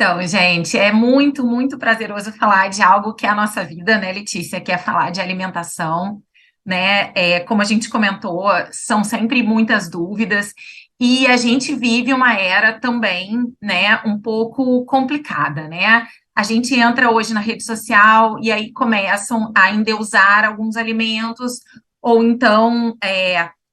Então, gente, é muito, muito prazeroso falar de algo que é a nossa vida, né, Letícia? Que é falar de alimentação, né? Como a gente comentou, são sempre muitas dúvidas e a gente vive uma era também, né, um pouco complicada, né? A gente entra hoje na rede social e aí começam a endeusar alguns alimentos ou então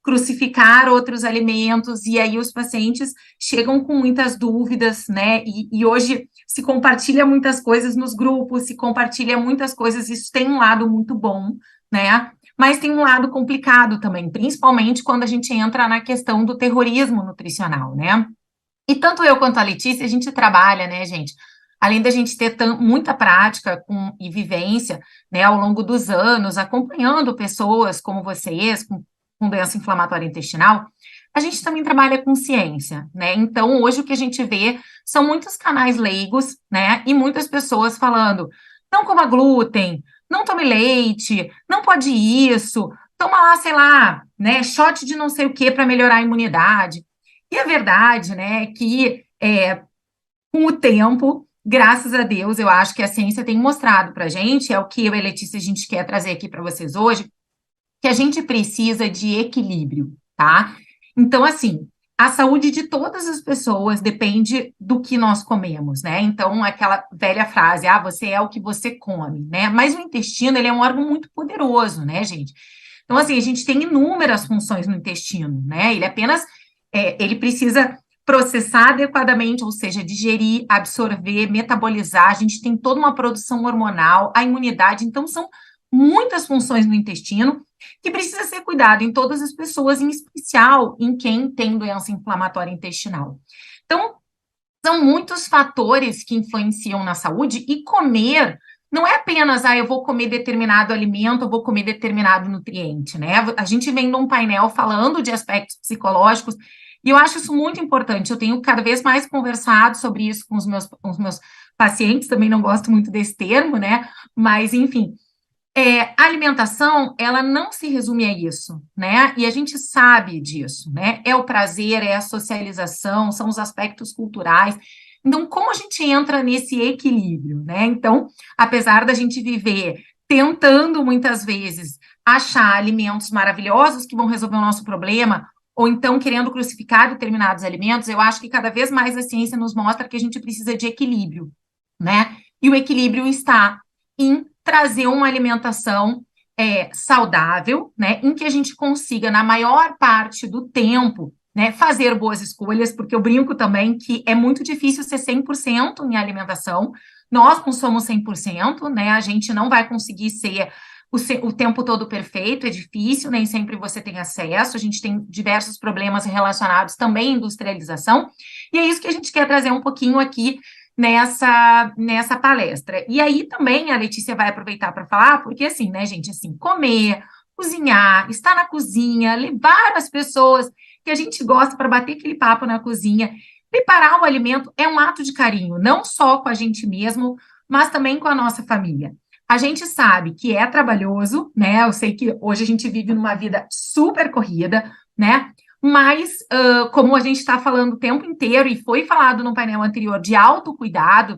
crucificar outros alimentos, e aí os pacientes chegam com muitas dúvidas, né? E hoje se compartilha muitas coisas nos grupos, se compartilha muitas coisas, isso tem um lado muito bom, né? Mas tem um lado complicado também, principalmente quando a gente entra na questão do terrorismo nutricional, né? E tanto eu quanto a Letícia, a gente trabalha, né, gente? Além da gente ter muita prática e vivência, né, ao longo dos anos, acompanhando pessoas como vocês, com doença inflamatória intestinal, a gente também trabalha com ciência, né? Então, hoje o que a gente vê são muitos canais leigos, né? E muitas pessoas falando, não coma glúten, não tome leite, não pode isso, toma lá, sei lá, né, shot de não sei o que para melhorar a imunidade. E a verdade, né, é que com o tempo, graças a Deus, eu acho que a ciência tem mostrado para a gente, é o que eu e a Letícia a gente quer trazer aqui para vocês hoje, que a gente precisa de equilíbrio, tá? Então, assim, a saúde de todas as pessoas depende do que nós comemos, né? Então, aquela velha frase, você é o que você come, né? Mas o intestino, ele é um órgão muito poderoso, né, gente? Então, assim, a gente tem inúmeras funções no intestino, né? Ele precisa processar adequadamente, ou seja, digerir, absorver, metabolizar. A gente tem toda uma produção hormonal, a imunidade. Então, são muitas funções no intestino que precisa ser cuidado em todas as pessoas, em especial em quem tem doença inflamatória intestinal. Então, são muitos fatores que influenciam na saúde e comer não é apenas, eu vou comer determinado alimento, eu vou comer determinado nutriente, né? A gente vem num painel falando de aspectos psicológicos e eu acho isso muito importante. Eu tenho cada vez mais conversado sobre isso com os meus pacientes, também não gosto muito desse termo, né? Mas, enfim, a alimentação, ela não se resume a isso, né? E a gente sabe disso, né? É o prazer, é a socialização, são os aspectos culturais. Então, como a gente entra nesse equilíbrio, né? Então, apesar da gente viver tentando muitas vezes achar alimentos maravilhosos que vão resolver o nosso problema, ou então querendo crucificar determinados alimentos, eu acho que cada vez mais a ciência nos mostra que a gente precisa de equilíbrio, né? E o equilíbrio está em trazer uma alimentação saudável, né, em que a gente consiga, na maior parte do tempo, né, fazer boas escolhas, porque eu brinco também que é muito difícil ser 100% em alimentação, nós não somos 100%, né, a gente não vai conseguir ser o tempo todo perfeito, é difícil, nem sempre você tem acesso, a gente tem diversos problemas relacionados também à industrialização, e é isso que a gente quer trazer um pouquinho aqui nessa palestra. E aí também a Letícia vai aproveitar para falar, porque assim, né, gente, assim, comer, cozinhar, estar na cozinha, levar as pessoas que a gente gosta para bater aquele papo na cozinha, preparar o alimento é um ato de carinho, não só com a gente mesmo, mas também com a nossa família. A gente sabe que é trabalhoso, né? Eu sei que hoje a gente vive numa vida super corrida, né? Mas, como a gente está falando o tempo inteiro, e foi falado no painel anterior de autocuidado,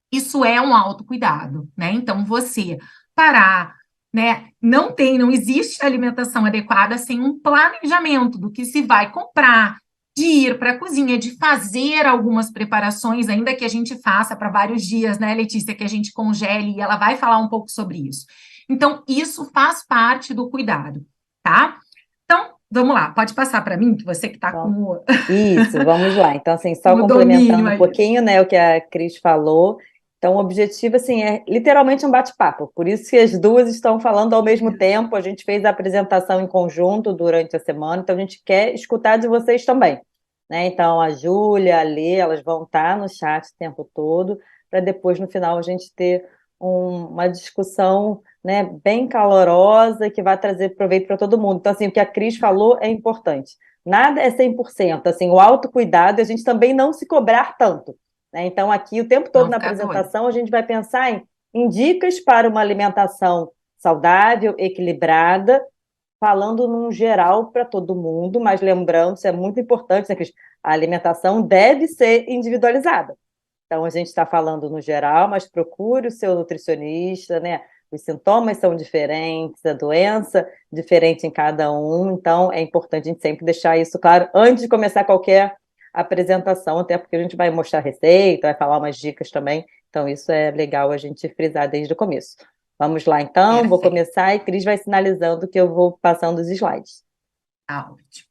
isso é um autocuidado, né? Então, você parar, né? Não existe alimentação adequada sem um planejamento do que se vai comprar, de ir para a cozinha, de fazer algumas preparações, ainda que a gente faça para vários dias, né, Letícia, que a gente congele, e ela vai falar um pouco sobre isso. Então, isso faz parte do cuidado, tá? Então, vamos lá, pode passar para mim, que você que está com Então, isso, vamos lá. Então, assim, só o domínio complementando um aí. pouquinho, né, o que a Cris falou. Então, o objetivo, assim, é literalmente um bate-papo. Por isso que as duas estão falando ao mesmo tempo. A gente fez a apresentação em conjunto durante a semana, então a gente quer escutar de vocês também, né? Então, a Júlia, a Lê, elas vão estar no chat o tempo todo, para depois, no final, a gente ter uma discussão, né, bem calorosa, que vai trazer proveito para todo mundo. Então, assim, o que a Cris falou é importante. Nada é 100%, assim, o autocuidado e a gente também não se cobrar tanto, né? Então, aqui, o tempo todo Não na ficar doido. apresentação, a gente vai pensar em dicas para uma alimentação saudável, equilibrada, falando num geral para todo mundo, mas lembrando, isso é muito importante, né, Cris? A alimentação deve ser individualizada. Então, a gente está falando no geral, mas procure o seu nutricionista, né? Os sintomas são diferentes, a doença diferente em cada um, então é importante a gente sempre deixar isso claro antes de começar qualquer apresentação, até porque a gente vai mostrar receita, vai falar umas dicas também, então isso é legal a gente frisar desde o começo. Vamos lá, então, vou Perfeito. começar e Cris vai sinalizando que eu vou passando os slides. Tá ótimo.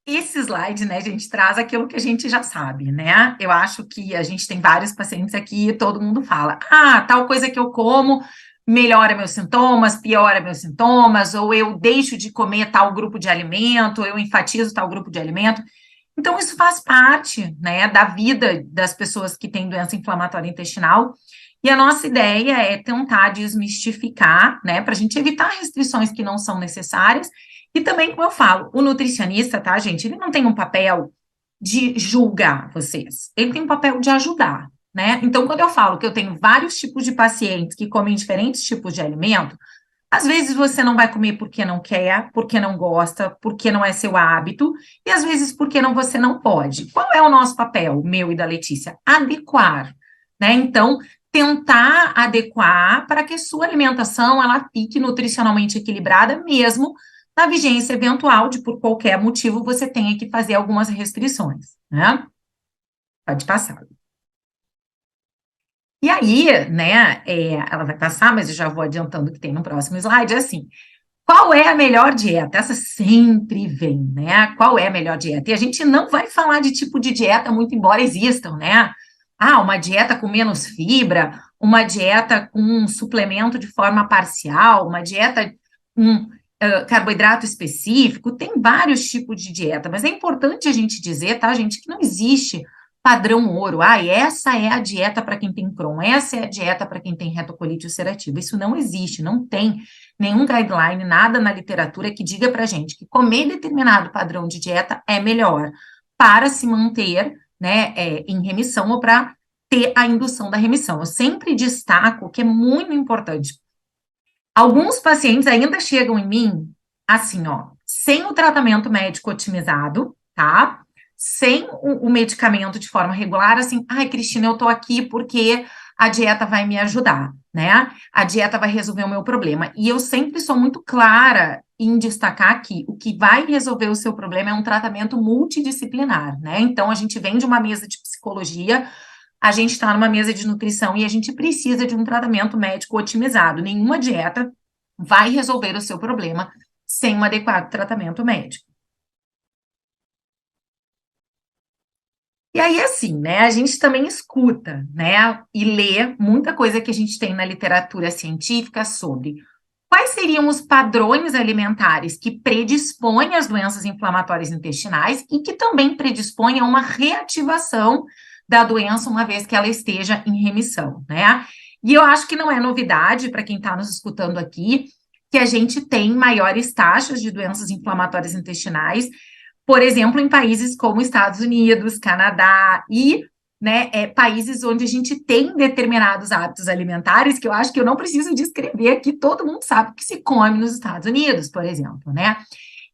Esse slide, né, a gente traz aquilo que a gente já sabe, né? Eu acho que a gente tem vários pacientes aqui e todo mundo fala: ah, tal coisa que eu como melhora meus sintomas, piora meus sintomas, ou eu deixo de comer tal grupo de alimento, eu enfatizo tal grupo de alimento. Então, isso faz parte, né, da vida das pessoas que têm doença inflamatória intestinal. E a nossa ideia é tentar desmistificar, né, para a gente evitar restrições que não são necessárias. E também, como eu falo, o nutricionista, tá, gente, ele não tem um papel de julgar vocês, ele tem um papel de ajudar, né? Então, quando eu falo que eu tenho vários tipos de pacientes que comem diferentes tipos de alimento, às vezes você não vai comer porque não quer, porque não gosta, porque não é seu hábito, e às vezes porque não, você não pode. Qual é o nosso papel, meu e da Letícia? Adequar, né? Então, tentar adequar para que a sua alimentação ela fique nutricionalmente equilibrada, mesmo na vigência eventual de, por qualquer motivo, você tenha que fazer algumas restrições, né? Pode passar. E aí, né, ela vai passar, mas eu já vou adiantando que tem no próximo slide, é assim, qual é a melhor dieta? Essa sempre vem, né? Qual é a melhor dieta? E a gente não vai falar de tipo de dieta, muito embora existam, né? Ah, uma dieta com menos fibra, uma dieta com um suplemento de forma parcial, uma dieta com carboidrato específico, tem vários tipos de dieta, mas é importante a gente dizer, tá, gente, que não existe padrão ouro. Ah, essa é a dieta para quem tem Crohn, essa é a dieta para quem tem retocolite ulcerativa. Isso não existe, não tem nenhum guideline, nada na literatura que diga para gente que comer determinado padrão de dieta é melhor para se manter, né, em remissão ou para ter a indução da remissão. Eu sempre destaco que é muito importante. Alguns pacientes ainda chegam em mim assim, ó, sem o tratamento médico otimizado, tá? Sem o medicamento de forma regular, assim, ai, Cristina, eu tô aqui porque a dieta vai me ajudar, né? A dieta vai resolver o meu problema. E eu sempre sou muito clara em destacar que o que vai resolver o seu problema é um tratamento multidisciplinar, né? Então, a gente vem de uma mesa de psicologia, a gente está numa mesa de nutrição e a gente precisa de um tratamento médico otimizado. Nenhuma dieta vai resolver o seu problema sem um adequado tratamento médico. E aí, assim, né, a gente também escuta, né, e lê muita coisa que a gente tem na literatura científica sobre quais seriam os padrões alimentares que predispõem às doenças inflamatórias intestinais e que também predispõem a uma reativação da doença uma vez que ela esteja em remissão, né? E eu acho que não é novidade para quem está nos escutando aqui que a gente tem maiores taxas de doenças inflamatórias intestinais, por exemplo, em países como Estados Unidos, Canadá e, né, países onde a gente tem determinados hábitos alimentares que eu acho que eu não preciso descrever aqui, todo mundo sabe que se come nos Estados Unidos, por exemplo, né?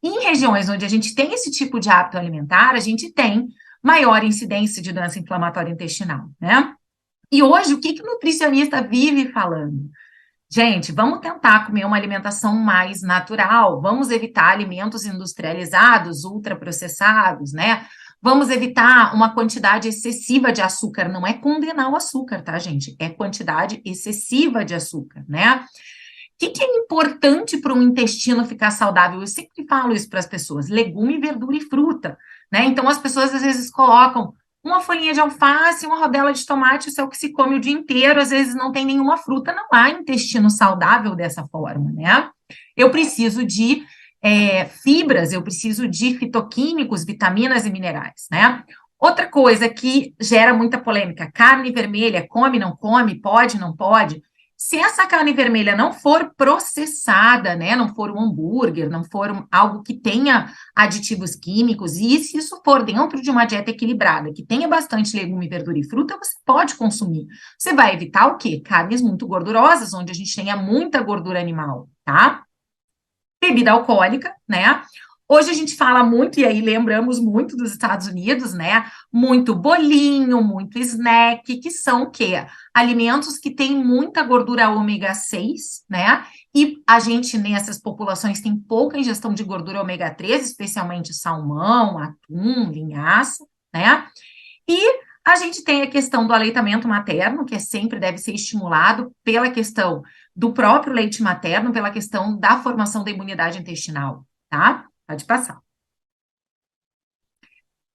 Em regiões onde a gente tem esse tipo de hábito alimentar, a gente tem maior incidência de doença inflamatória intestinal, né? E hoje, o que o nutricionista vive falando? Gente, vamos tentar comer uma alimentação mais natural, vamos evitar alimentos industrializados, ultraprocessados, né? Vamos evitar uma quantidade excessiva de açúcar. Não é condenar o açúcar, tá, gente? É quantidade excessiva de açúcar, né? O que é importante para um intestino ficar saudável? Eu sempre falo isso para as pessoas: legume, verdura e fruta, né? Então, as pessoas às vezes colocam uma folhinha de alface, uma rodela de tomate, isso é o que se come o dia inteiro, às vezes não tem nenhuma fruta, não há intestino saudável dessa forma, né? Eu preciso de fibras, eu preciso de fitoquímicos, vitaminas e minerais, né? Outra coisa que gera muita polêmica: carne vermelha, come, não come, pode, não pode. Se essa carne vermelha não for processada, né, não for um hambúrguer, não for algo que tenha aditivos químicos, e se isso for dentro de uma dieta equilibrada, que tenha bastante legume, verdura e fruta, você pode consumir. Você vai evitar o quê? Carnes muito gordurosas, onde a gente tenha muita gordura animal, tá? Bebida alcoólica, né? Hoje a gente fala muito, e aí lembramos muito dos Estados Unidos, né? Muito bolinho, muito snack, que são o quê? Alimentos que têm muita gordura ômega 6, né? E a gente, nessas populações, tem pouca ingestão de gordura ômega 3, especialmente salmão, atum, linhaça, né? E a gente tem a questão do aleitamento materno, que sempre deve ser estimulado pela questão do próprio leite materno, pela questão da formação da imunidade intestinal, tá? Pode passar.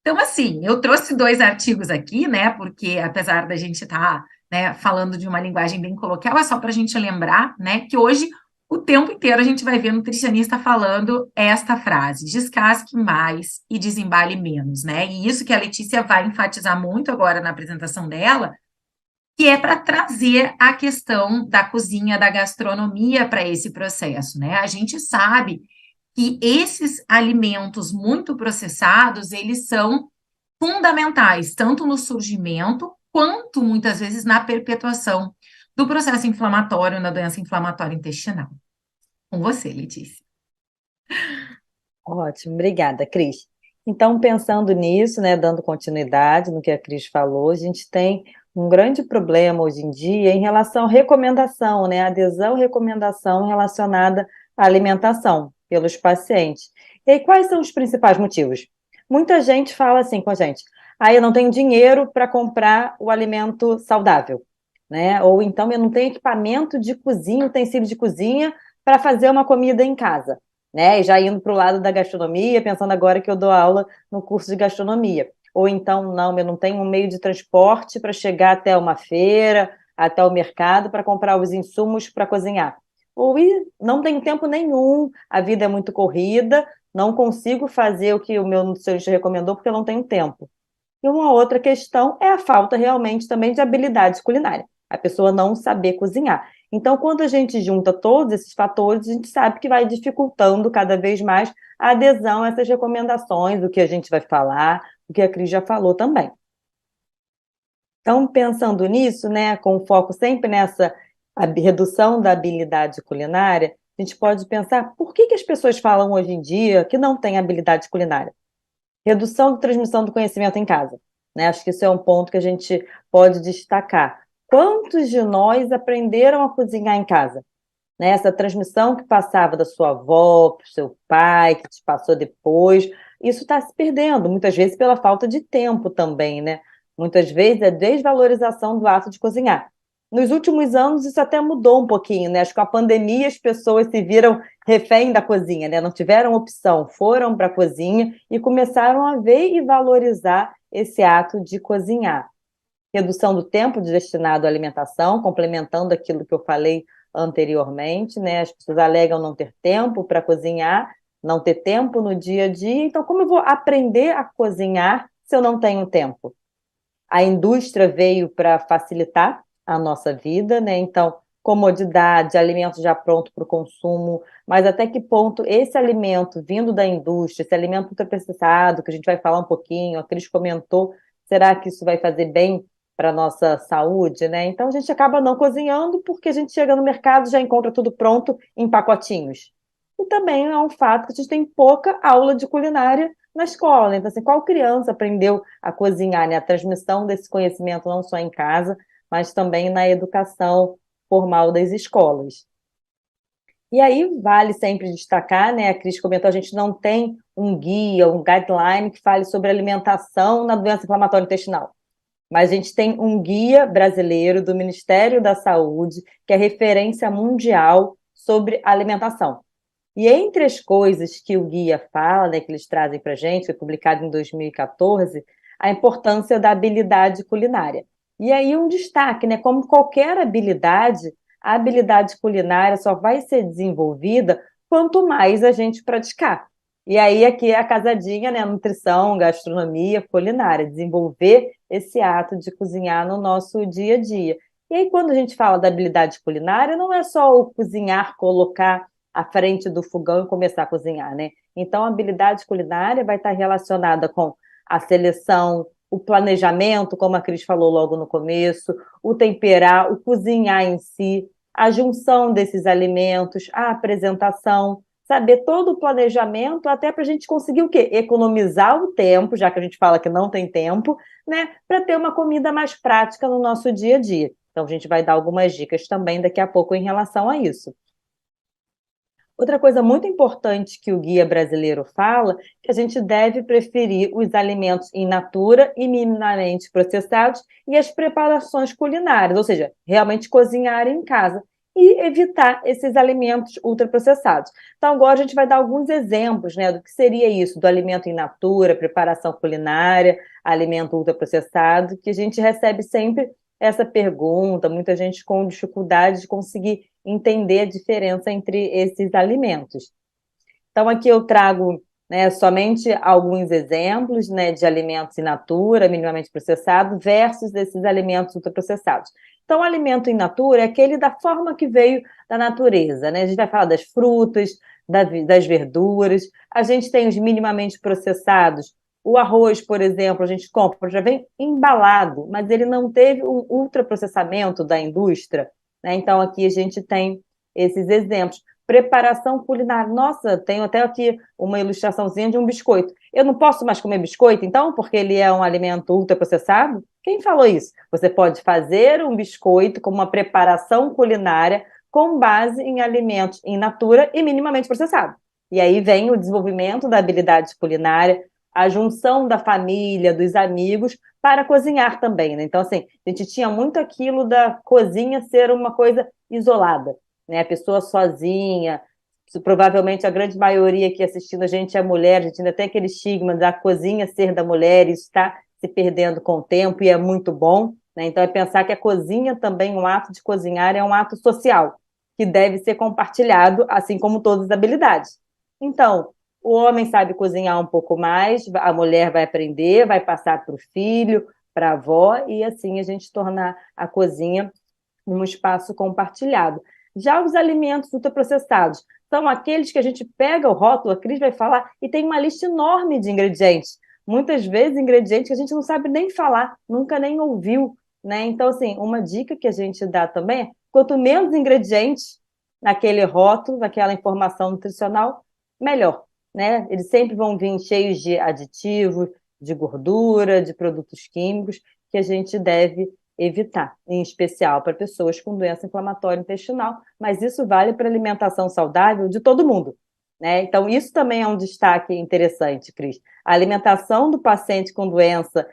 Então, assim, eu trouxe 2 artigos aqui, né? Porque apesar da gente estar, né, falando de uma linguagem bem coloquial, é só para a gente lembrar, né, que hoje o tempo inteiro a gente vai ver nutricionista falando esta frase: descasque mais e desembale menos, né? E isso que a Letícia vai enfatizar muito agora na apresentação dela, que é para trazer a questão da cozinha, da gastronomia para esse processo, né? A gente sabe que esses alimentos muito processados, eles são fundamentais, tanto no surgimento, quanto muitas vezes na perpetuação do processo inflamatório, na doença inflamatória intestinal. Com você, Letícia. Ótimo, obrigada, Cris. Então, pensando nisso, né, dando continuidade no que a Cris falou, a gente tem um grande problema hoje em dia em relação à recomendação, né, adesão e recomendação relacionada à alimentação pelos pacientes. E aí, quais são os principais motivos? Muita gente fala assim com a gente: ah, eu não tenho dinheiro para comprar o alimento saudável, né? Ou então eu não tenho equipamento de cozinha, utensílio de cozinha para fazer uma comida em casa, né? E já indo para o lado da gastronomia, pensando agora que eu dou aula no curso de gastronomia. Ou então, não, eu não tenho um meio de transporte para chegar até uma feira, até o mercado, para comprar os insumos para cozinhar. Ou não tenho tempo nenhum, a vida é muito corrida, não consigo fazer o que o meu nutricionista recomendou porque eu não tenho tempo. E uma outra questão é a falta realmente também de habilidades culinárias. A pessoa não saber cozinhar. Então, quando a gente junta todos esses fatores, a gente sabe que vai dificultando cada vez mais a adesão a essas recomendações, o que a gente vai falar, o que a Cris já falou também. Então, pensando nisso, né, com foco sempre nessa redução da habilidade culinária, a gente pode pensar por que as pessoas falam hoje em dia que não têm habilidade culinária? Redução de transmissão do conhecimento em casa, né? Acho que isso é um ponto que a gente pode destacar. Quantos de nós aprenderam a cozinhar em casa? Né? Essa transmissão que passava da sua avó, para o seu pai, que te passou depois, isso está se perdendo, muitas vezes pela falta de tempo também, né? Muitas vezes é desvalorização do ato de cozinhar. Nos últimos anos, isso até mudou um pouquinho, né? Acho que com a pandemia as pessoas se viram refém da cozinha, né? Não tiveram opção, foram para a cozinha e começaram a ver e valorizar esse ato de cozinhar. Redução do tempo destinado à alimentação, complementando aquilo que eu falei anteriormente, né? As pessoas alegam não ter tempo para cozinhar, não ter tempo no dia a dia. Então, como eu vou aprender a cozinhar se eu não tenho tempo? A indústria veio para facilitar a nossa vida, né? Então, comodidade, alimento já pronto para o consumo, mas até que ponto esse alimento vindo da indústria, esse alimento ultraprocessado, que a gente vai falar um pouquinho, a Cris comentou, será que isso vai fazer bem para a nossa saúde, né? Então, a gente acaba não cozinhando porque a gente chega no mercado e já encontra tudo pronto em pacotinhos. E também é um fato que a gente tem pouca aula de culinária na escola. Então, assim, qual criança aprendeu a cozinhar, né? A transmissão desse conhecimento não só em casa, mas também na educação formal das escolas. E aí vale sempre destacar, né? A Cris comentou, a gente não tem um guia, um guideline que fale sobre alimentação na doença inflamatória intestinal. Mas a gente tem um guia brasileiro do Ministério da Saúde, que é referência mundial sobre alimentação. E entre as coisas que o guia fala, né, que eles trazem para a gente, foi publicado em 2014, a importância da habilidade culinária. E aí um destaque, né, como qualquer habilidade, a habilidade culinária só vai ser desenvolvida quanto mais a gente praticar. E aí aqui é a casadinha, né, nutrição, gastronomia, culinária, desenvolver esse ato de cozinhar no nosso dia a dia. E aí quando a gente fala da habilidade culinária, não é só o cozinhar, colocar à frente do fogão e começar a cozinhar, né? Então, a habilidade culinária vai estar relacionada com a seleção, o planejamento, como a Cris falou logo no começo, o temperar, o cozinhar em si, a junção desses alimentos, a apresentação, saber todo o planejamento, até para a gente conseguir o quê? Economizar o tempo, já que a gente fala que não tem tempo, né? Para ter uma comida mais prática no nosso dia a dia. Então, a gente vai dar algumas dicas também daqui a pouco em relação a isso. Outra coisa muito importante que o guia brasileiro fala, que a gente deve preferir os alimentos in natura e minimamente processados e as preparações culinárias, ou seja, realmente cozinhar em casa e evitar esses alimentos ultraprocessados. Então, agora a gente vai dar alguns exemplos, né, do que seria isso, do alimento in natura, preparação culinária, alimento ultraprocessado, que a gente recebe sempre essa pergunta, muita gente com dificuldade de conseguir entender a diferença entre esses alimentos. Então, aqui eu trago, né, somente alguns exemplos, né, de alimentos in natura, minimamente processados, versus esses alimentos ultraprocessados. Então, o alimento in natura é aquele da forma que veio da natureza, né? A gente vai falar das frutas, das verduras, a gente tem os minimamente processados. O arroz, por exemplo, a gente compra, já vem embalado, mas ele não teve um ultraprocessamento da indústria, né? Então, aqui a gente tem esses exemplos. Preparação culinária. Nossa, tenho até aqui uma ilustraçãozinha de um biscoito. Eu não posso mais comer biscoito, então, porque ele é um alimento ultraprocessado? Quem falou isso? Você pode fazer um biscoito com uma preparação culinária com base em alimentos in natura e minimamente processados. E aí vem o desenvolvimento da habilidade culinária, a junção da família, dos amigos, para cozinhar também, né? Então, assim, a gente tinha muito aquilo da cozinha ser uma coisa isolada, né? A pessoa sozinha, provavelmente a grande maioria aqui assistindo a gente é mulher, a gente ainda tem aquele estigma da cozinha ser da mulher, isso está se perdendo com o tempo e é muito bom, né? Então, é pensar que a cozinha também, um ato de cozinhar, é um ato social, que deve ser compartilhado, assim como todas as habilidades. Então, o homem sabe cozinhar um pouco mais, a mulher vai aprender, vai passar para o filho, para a avó, e assim a gente tornar a cozinha um espaço compartilhado. Já os alimentos ultraprocessados são aqueles que a gente pega o rótulo, a Cris vai falar, e tem uma lista enorme de ingredientes. Muitas vezes, ingredientes que a gente não sabe nem falar, nunca nem ouviu, né? Então, assim, uma dica que a gente dá também é, quanto menos ingredientes naquele rótulo, naquela informação nutricional, melhor, né? Eles sempre vão vir cheios de aditivos, de gordura, de produtos químicos, que a gente deve evitar, em especial para pessoas com doença inflamatória intestinal, mas isso vale para a alimentação saudável de todo mundo, né? Então, isso também é um destaque interessante, Cris. A alimentação do paciente com doença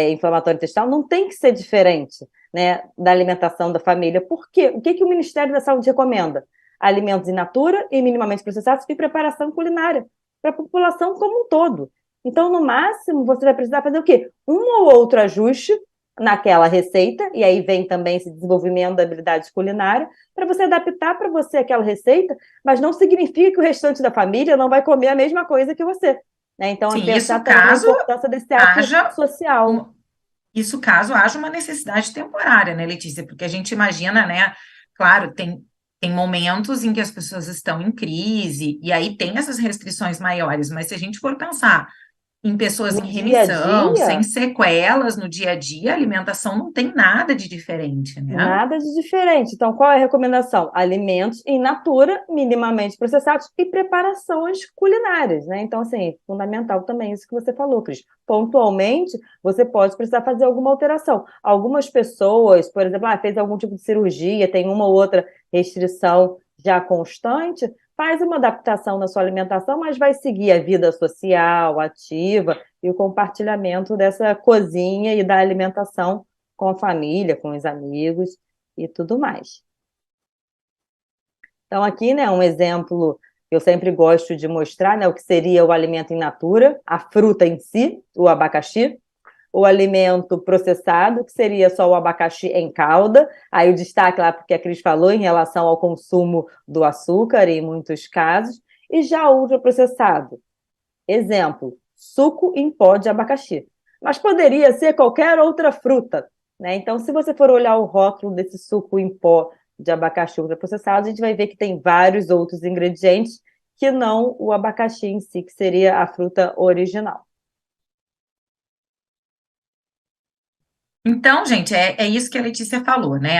inflamatória intestinal não tem que ser diferente, né, da alimentação da família. Por quê? O que o Ministério da Saúde recomenda? Alimentos in natura e minimamente processados e preparação culinária para a população como um todo. Então, no máximo, você vai precisar fazer o quê? Um ou outro ajuste naquela receita, e aí vem também esse desenvolvimento da habilidade culinária, para você adaptar para você aquela receita, mas não significa que o restante da família não vai comer a mesma coisa que você, né? Então, é Sim, pensar isso também na caso importância desse ato haja social. um, isso caso haja uma necessidade temporária, né, Letícia? Porque a gente imagina, né? Claro, tem momentos em que as pessoas estão em crise, e aí tem essas restrições maiores, mas se a gente for pensar em pessoas No em dia a remissão, sem dia, sequelas no dia a dia, a alimentação não tem nada de diferente, né? nada de diferente. Então, qual é a recomendação? Alimentos in natura, minimamente processados e preparações culinárias, né? Então, assim, fundamental também isso que você falou, Cris. Pontualmente, você pode precisar fazer alguma alteração. Algumas pessoas, por exemplo, fez algum tipo de cirurgia, tem uma ou outra restrição já constante, faz uma adaptação na sua alimentação, mas vai seguir a vida social, ativa e o compartilhamento dessa cozinha e da alimentação com a família, com os amigos e tudo mais. Então, aqui, né, um exemplo que eu sempre gosto de mostrar, né, o que seria o alimento in natura, a fruta em si, o abacaxi, o alimento processado, que seria só o abacaxi em calda, aí o destaque lá, porque a Cris falou, em relação ao consumo do açúcar, em muitos casos, e já o ultraprocessado. Exemplo, suco em pó de abacaxi. Mas poderia ser qualquer outra fruta, né? Então, se você for olhar o rótulo desse suco em pó de abacaxi ultraprocessado, a gente vai ver que tem vários outros ingredientes que não o abacaxi em si, que seria a fruta original. Então, gente, é isso que a Letícia falou, né?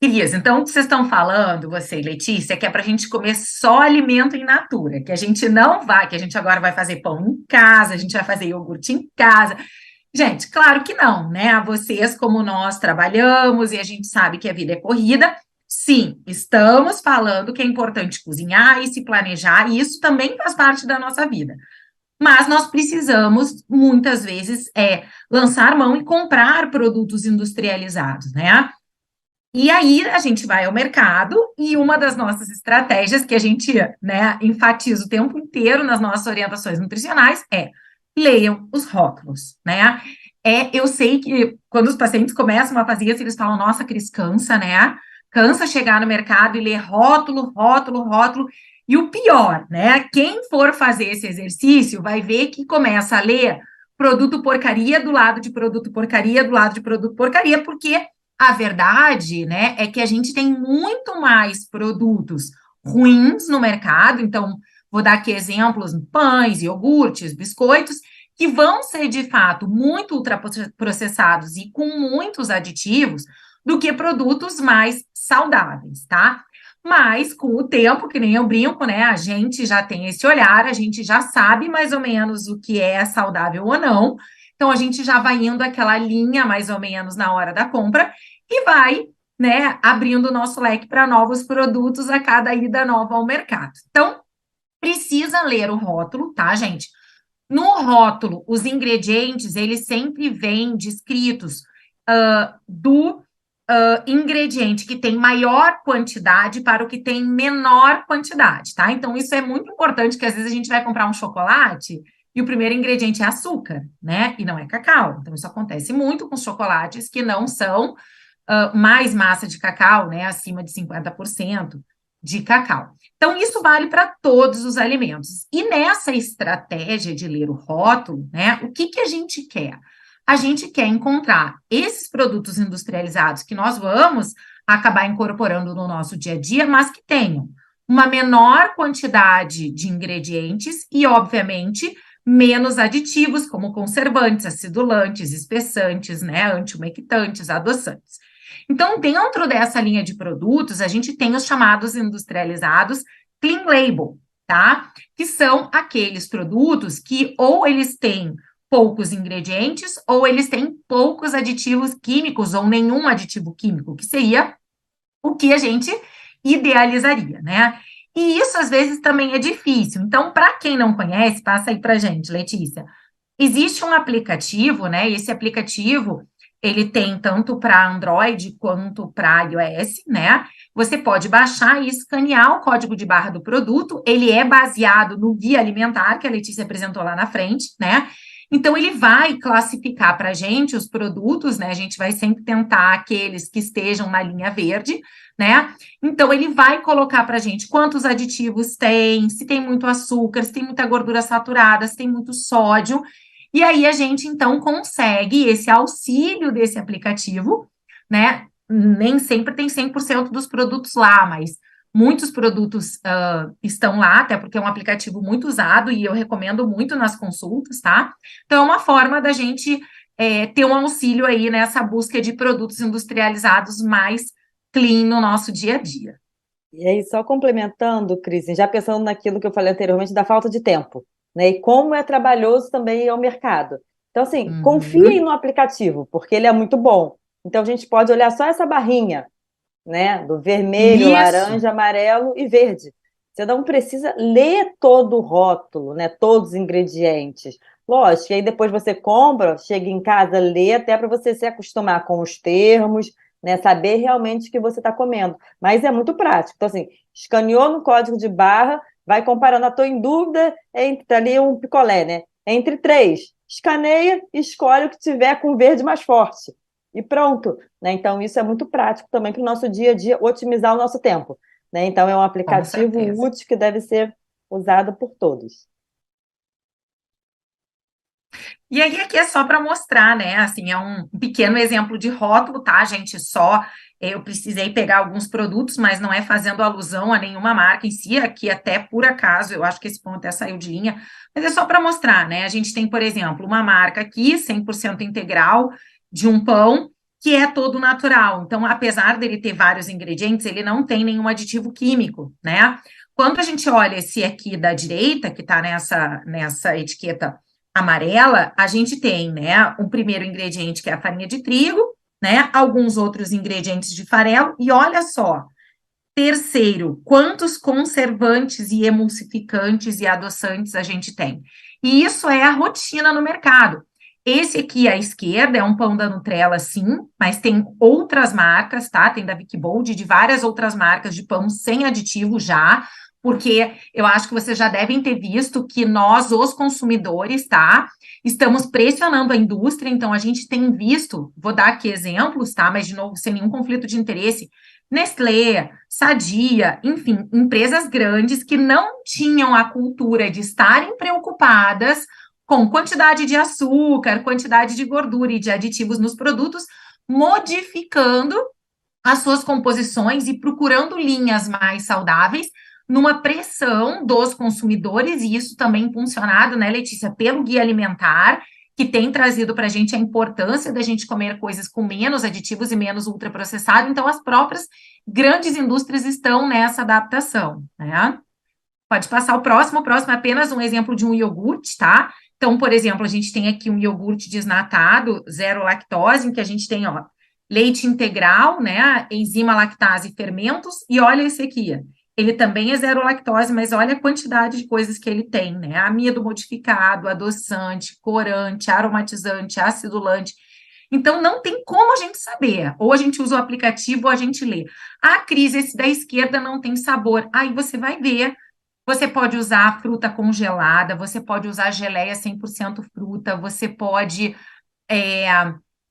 Cris, então o que vocês estão falando, você e Letícia, que é para a gente comer só alimento in natura, que a gente não vai, que a gente agora vai fazer pão em casa, a gente vai fazer iogurte em casa. Gente, claro que não, né? Vocês, como nós trabalhamos e a gente sabe que a vida é corrida, sim, estamos falando que é importante cozinhar e se planejar, e isso também faz parte da nossa vida. Mas nós precisamos, muitas vezes, lançar mão e comprar produtos industrializados, né? E aí a gente vai ao mercado e uma das nossas estratégias que a gente, né, enfatiza o tempo inteiro nas nossas orientações nutricionais é leiam os rótulos, né? Eu sei que quando os pacientes começam a fazer isso, eles falam, nossa, Cris, cansa, né? Cansa chegar no mercado e ler rótulo, rótulo, rótulo. E o pior, né? Quem for fazer esse exercício vai ver que começa a ler produto porcaria do lado de produto porcaria, do lado de produto porcaria, porque a verdade, né, é que a gente tem muito mais produtos ruins no mercado, então vou dar aqui exemplos: pães, iogurtes, biscoitos, que vão ser de fato muito ultraprocessados e com muitos aditivos do que produtos mais saudáveis, tá? Mas com o tempo, que nem eu brinco, né? A gente já tem esse olhar, a gente já sabe mais ou menos o que é saudável ou não. Então a gente já vai indo aquela linha mais ou menos na hora da compra e vai, né, abrindo o nosso leque para novos produtos a cada ida nova ao mercado. Então, precisa ler o rótulo, tá, gente? No rótulo, os ingredientes, eles sempre vêm descritos do ingrediente que tem maior quantidade para o que tem menor quantidade, tá? Então, isso é muito importante, que às vezes a gente vai comprar um chocolate e o primeiro ingrediente é açúcar, né? E não é cacau. Então, isso acontece muito com chocolates que não são mais massa de cacau, né, acima de 50% de cacau. Então, isso vale para todos os alimentos. E nessa estratégia de ler o rótulo, né, o que a gente quer? A gente quer encontrar esses produtos industrializados que nós vamos acabar incorporando no nosso dia a dia, mas que tenham uma menor quantidade de ingredientes e, obviamente, menos aditivos, como conservantes, acidulantes, espessantes, né, antiumectantes, adoçantes. Então, dentro dessa linha de produtos, a gente tem os chamados industrializados clean label, tá? Que são aqueles produtos que ou eles têm poucos ingredientes ou eles têm poucos aditivos químicos ou nenhum aditivo químico, que seria o que a gente idealizaria, né? E isso às vezes também é difícil. Então, para quem não conhece, passa aí para gente, Letícia. Existe um aplicativo, né? Esse aplicativo ele tem tanto para Android quanto para iOS, né? Você pode baixar e escanear o código de barra do produto. Ele é baseado no guia alimentar que a Letícia apresentou lá na frente, né? Então, ele vai classificar para a gente os produtos, né? A gente vai sempre tentar aqueles que estejam na linha verde, né? Então, ele vai colocar para a gente quantos aditivos tem, se tem muito açúcar, se tem muita gordura saturada, se tem muito sódio. E aí, a gente, então, consegue esse auxílio desse aplicativo, né? Nem sempre tem 100% dos produtos lá, mas muitos produtos estão lá, até porque é um aplicativo muito usado e eu recomendo muito nas consultas, tá? Então, é uma forma da gente ter um auxílio aí nessa busca de produtos industrializados mais clean no nosso dia a dia. E aí, só complementando, Cris, já pensando naquilo que eu falei anteriormente da falta de tempo, né? E como é trabalhoso também ir ao mercado. Então, assim, confiem Uhum. no aplicativo, porque ele é muito bom. Então, a gente pode olhar só essa barrinha, né? Do vermelho, Isso. laranja, amarelo e verde. Você não precisa ler todo o rótulo, né? Todos os ingredientes. Lógico, que aí depois você compra, chega em casa, lê até para você se acostumar com os termos, né? Saber realmente o que você está comendo. Mas é muito prático. Então, assim, escaneou no código de barra, vai comparando. Estou em dúvida entre ali um picolé, né? Entre três. Escaneia e escolhe o que tiver com verde mais forte. E pronto, né? Então, isso é muito prático também para o nosso dia a dia otimizar o nosso tempo, né? Então, é um Com aplicativo certeza. útil que deve ser usado por todos. E aí, aqui é só para mostrar, né? Assim, é um pequeno exemplo de rótulo, tá, gente? Só eu precisei pegar alguns produtos, mas não é fazendo alusão a nenhuma marca em si. Aqui, até por acaso, eu acho que esse ponto até saiu de linha, mas é só para mostrar, né? A gente tem, por exemplo, uma marca aqui, 100% integral, de um pão, que é todo natural. Então, apesar dele ter vários ingredientes, ele não tem nenhum aditivo químico, né? Quando a gente olha esse aqui da direita, que está nessa etiqueta amarela, a gente tem, né, um primeiro ingrediente que é a farinha de trigo, né, alguns outros ingredientes de farelo, e olha só, terceiro, quantos conservantes e emulsificantes e adoçantes a gente tem? E isso é a rotina no mercado. Esse aqui à esquerda é um pão da Nutella, sim, mas tem outras marcas, tá? Tem da Vic Bold, de várias outras marcas de pão sem aditivo já, porque eu acho que vocês já devem ter visto que nós, os consumidores, tá? Estamos pressionando a indústria, então a gente tem visto, vou dar aqui exemplos, tá? Mas, de novo, sem nenhum conflito de interesse, Nestlé, Sadia, enfim, empresas grandes que não tinham a cultura de estarem preocupadas com quantidade de açúcar, quantidade de gordura e de aditivos nos produtos, modificando as suas composições e procurando linhas mais saudáveis, numa pressão dos consumidores, e isso também impulsionado, né, Letícia, pelo Guia Alimentar, que tem trazido para a gente a importância da gente comer coisas com menos aditivos e menos ultraprocessado. Então, as próprias grandes indústrias estão nessa adaptação, né? Pode passar o próximo é apenas um exemplo de um iogurte, tá? Então, por exemplo, a gente tem aqui um iogurte desnatado, zero lactose, em que a gente tem, ó, leite integral, né, enzima lactase e fermentos, e olha esse aqui, ele também é zero lactose, mas olha a quantidade de coisas que ele tem, né, amido modificado, adoçante, corante, aromatizante, acidulante. Então, não tem como a gente saber, ou a gente usa o aplicativo ou a gente lê. Ah, Cris, esse da esquerda não tem sabor. Aí você vai ver, você pode usar fruta congelada, você pode usar geleia 100% fruta, você pode é,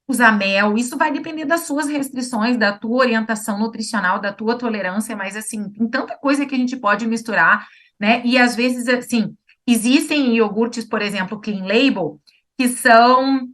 usar mel. Isso vai depender das suas restrições, da tua orientação nutricional, da tua tolerância, mas assim, tem tanta coisa que a gente pode misturar, né? E às vezes, assim, existem iogurtes, por exemplo, clean label, que são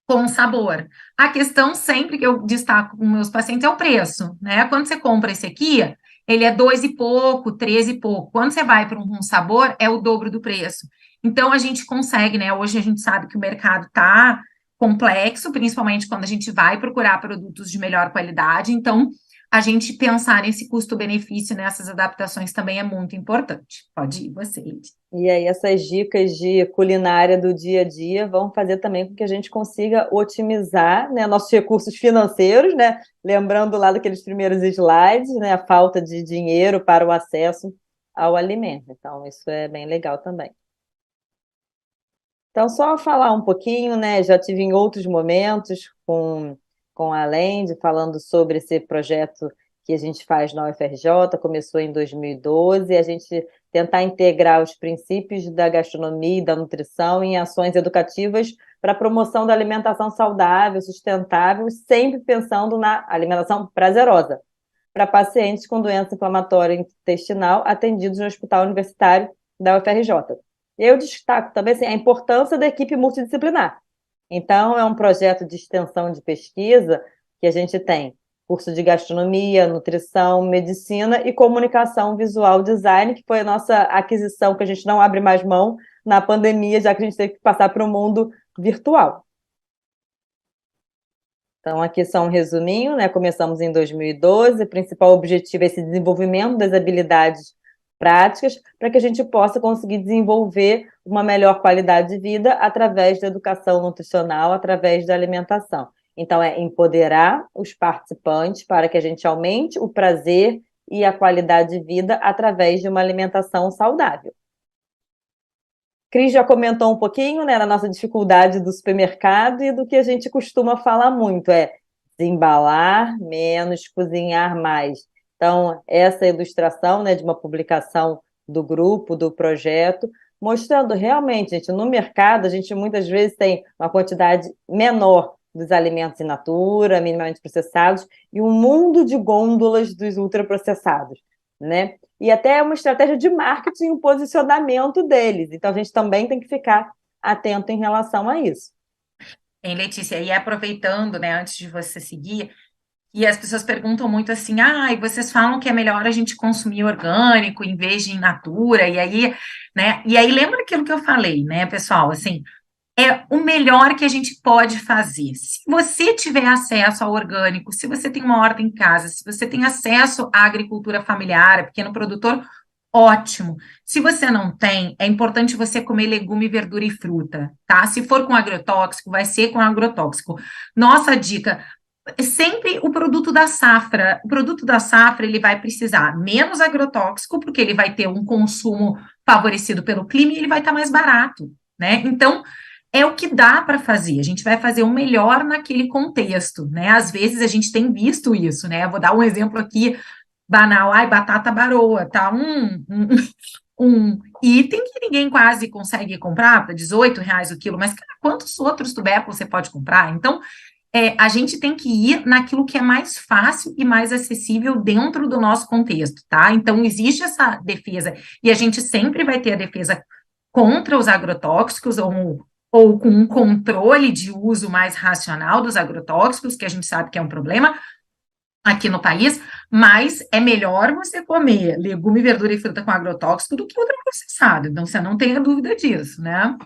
com sabor. A questão sempre que eu destaco com meus pacientes é o preço, né? Quando você compra esse aqui, ele é dois e pouco, três e pouco. Quando você vai para um sabor, é o dobro do preço. Então a gente consegue, né? Hoje a gente sabe que o mercado está complexo, principalmente quando a gente vai procurar produtos de melhor qualidade. Então, a gente pensar nesse custo-benefício nessas adaptações também é muito importante. Pode ir, você, Ed. E aí, essas dicas de culinária do dia a dia vão fazer também com que a gente consiga otimizar, né, nossos recursos financeiros, né? Lembrando lá daqueles primeiros slides, né, a falta de dinheiro para o acesso ao alimento. Então, isso é bem legal também. Então, só falar um pouquinho, né? Já tive em outros momentos com a Lende, falando sobre esse projeto que a gente faz na UFRJ, começou em 2012, a gente tentar integrar os princípios da gastronomia e da nutrição em ações educativas para a promoção da alimentação saudável, sustentável, sempre pensando na alimentação prazerosa, para pacientes com doença inflamatória intestinal atendidos no Hospital Universitário da UFRJ. Eu destaco também assim, a importância da equipe multidisciplinar. Então, é um projeto de extensão de pesquisa que a gente tem curso de gastronomia, nutrição, medicina e comunicação visual design, que foi a nossa aquisição, que a gente não abre mais mão na pandemia, já que a gente teve que passar para o mundo virtual. Então, aqui só um resuminho, né? Começamos em 2012, o principal objetivo é esse desenvolvimento das habilidades práticas para que a gente possa conseguir desenvolver uma melhor qualidade de vida através da educação nutricional, através da alimentação. Então, é empoderar os participantes para que a gente aumente o prazer e a qualidade de vida através de uma alimentação saudável. Cris já comentou um pouquinho, né, na nossa dificuldade do supermercado e do que a gente costuma falar muito, é desembalar menos, cozinhar mais. Então, essa ilustração, né, de uma publicação do grupo, do projeto, mostrando realmente, gente, no mercado, a gente muitas vezes tem uma quantidade menor dos alimentos in natura, minimamente processados, e um mundo de gôndolas dos ultraprocessados, né? E até uma estratégia de marketing, o posicionamento deles. Então, a gente também tem que ficar atento em relação a isso. Em Letícia, e aproveitando, né, antes de você seguir, e as pessoas perguntam muito assim, ah, e vocês falam que é melhor a gente consumir orgânico em vez de in natura, e aí, né, e aí lembra aquilo que eu falei, né, pessoal, assim, é o melhor que a gente pode fazer. Se você tiver acesso ao orgânico, se você tem uma horta em casa, se você tem acesso à agricultura familiar, a pequeno produtor, ótimo. Se você não tem, é importante você comer legume, verdura e fruta, tá? Se for com agrotóxico, vai ser com agrotóxico. Nossa dica, é sempre o produto da safra. O produto da safra, ele vai precisar menos agrotóxico, porque ele vai ter um consumo favorecido pelo clima e ele vai estar mais barato, né? Então, é o que dá para fazer. A gente vai fazer o melhor naquele contexto, né? Às vezes a gente tem visto isso, né? Vou dar um exemplo aqui banal. Ai, batata baroa, tá? Um item que ninguém quase consegue comprar para R$ 18 o quilo, mas cara, quantos outros tubérculos você pode comprar? Então, a gente tem que ir naquilo que é mais fácil e mais acessível dentro do nosso contexto, tá? Então, existe essa defesa, e a gente sempre vai ter a defesa contra os agrotóxicos, ou com um controle de uso mais racional dos agrotóxicos, que a gente sabe que é um problema aqui no país, mas é melhor você comer legume, verdura e fruta com agrotóxico do que ultraprocessado. Então, você não tenha dúvida disso, né?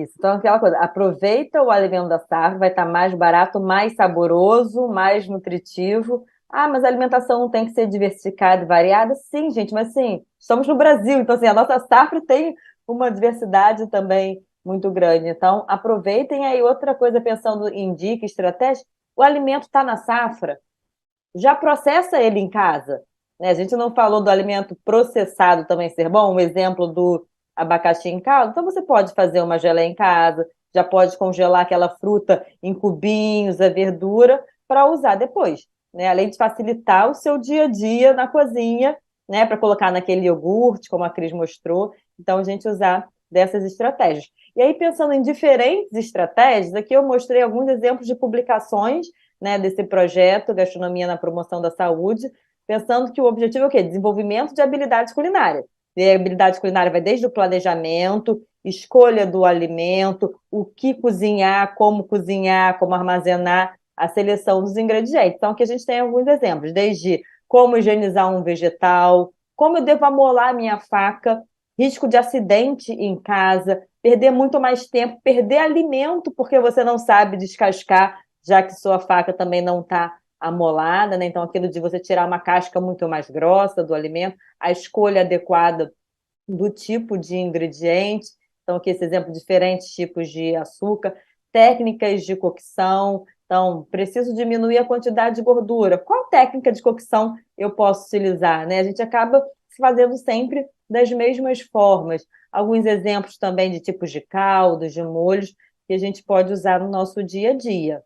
Isso, então aquela coisa, aproveita o alimento da safra, vai estar mais barato, mais saboroso, mais nutritivo. Ah, mas a alimentação não tem que ser diversificada e variada? Sim, gente, mas sim, estamos no Brasil, então assim, a nossa safra tem uma diversidade também muito grande. Então, aproveitem aí outra coisa, pensando em dica, estratégia, o alimento está na safra, já processa ele em casa, né? A gente não falou do alimento processado também ser bom, um exemplo do abacaxi em calda. Então você pode fazer uma geleia em casa, já pode congelar aquela fruta em cubinhos, a verdura, para usar depois, né? Além de facilitar o seu dia a dia na cozinha, né? Para colocar naquele iogurte, como a Cris mostrou. Então a gente usar dessas estratégias. E aí, pensando em diferentes estratégias, aqui eu mostrei alguns exemplos de publicações, né, desse projeto Gastronomia na Promoção da Saúde, pensando que o objetivo é o quê? Desenvolvimento de habilidades culinárias. E a habilidade culinária vai desde o planejamento, escolha do alimento, o que cozinhar, como armazenar, a seleção dos ingredientes. Então, aqui a gente tem alguns exemplos, desde como higienizar um vegetal, como eu devo amolar a minha faca, risco de acidente em casa, perder muito mais tempo, perder alimento porque você não sabe descascar, já que sua faca também não está amolada, né? Então, aquilo de você tirar uma casca muito mais grossa do alimento, a escolha adequada do tipo de ingrediente. Então, aqui esse exemplo, diferentes tipos de açúcar, técnicas de cocção. Então, preciso diminuir a quantidade de gordura. Qual técnica de cocção eu posso utilizar, né? A gente acaba se fazendo sempre das mesmas formas. Alguns exemplos também de tipos de caldos, de molhos, que a gente pode usar no nosso dia a dia.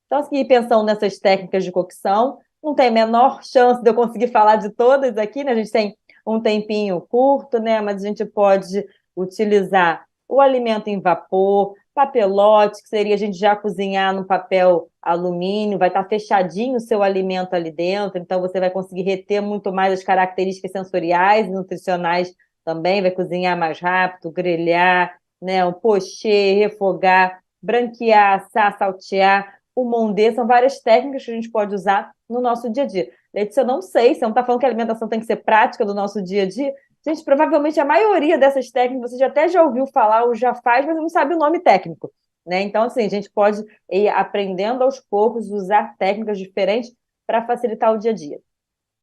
Então, assim, pensando nessas técnicas de cocção, não tem a menor chance de eu conseguir falar de todas aqui, né? A gente tem um tempinho curto, né? Mas a gente pode utilizar o alimento em vapor, papelote, que seria a gente já cozinhar no papel alumínio, vai estar fechadinho o seu alimento ali dentro, então você vai conseguir reter muito mais as características sensoriais e nutricionais também, vai cozinhar mais rápido, grelhar, né? Um pochê, refogar, branquear, assar, saltear, o mondê, são várias técnicas que a gente pode usar no nosso dia a dia. Letícia, eu não sei, você não está falando que a alimentação tem que ser prática do nosso dia a dia? Gente, provavelmente a maioria dessas técnicas você já ouviu falar ou já faz, mas não sabe o nome técnico, né? Então, assim, a gente pode ir aprendendo aos poucos, usar técnicas diferentes para facilitar o dia a dia.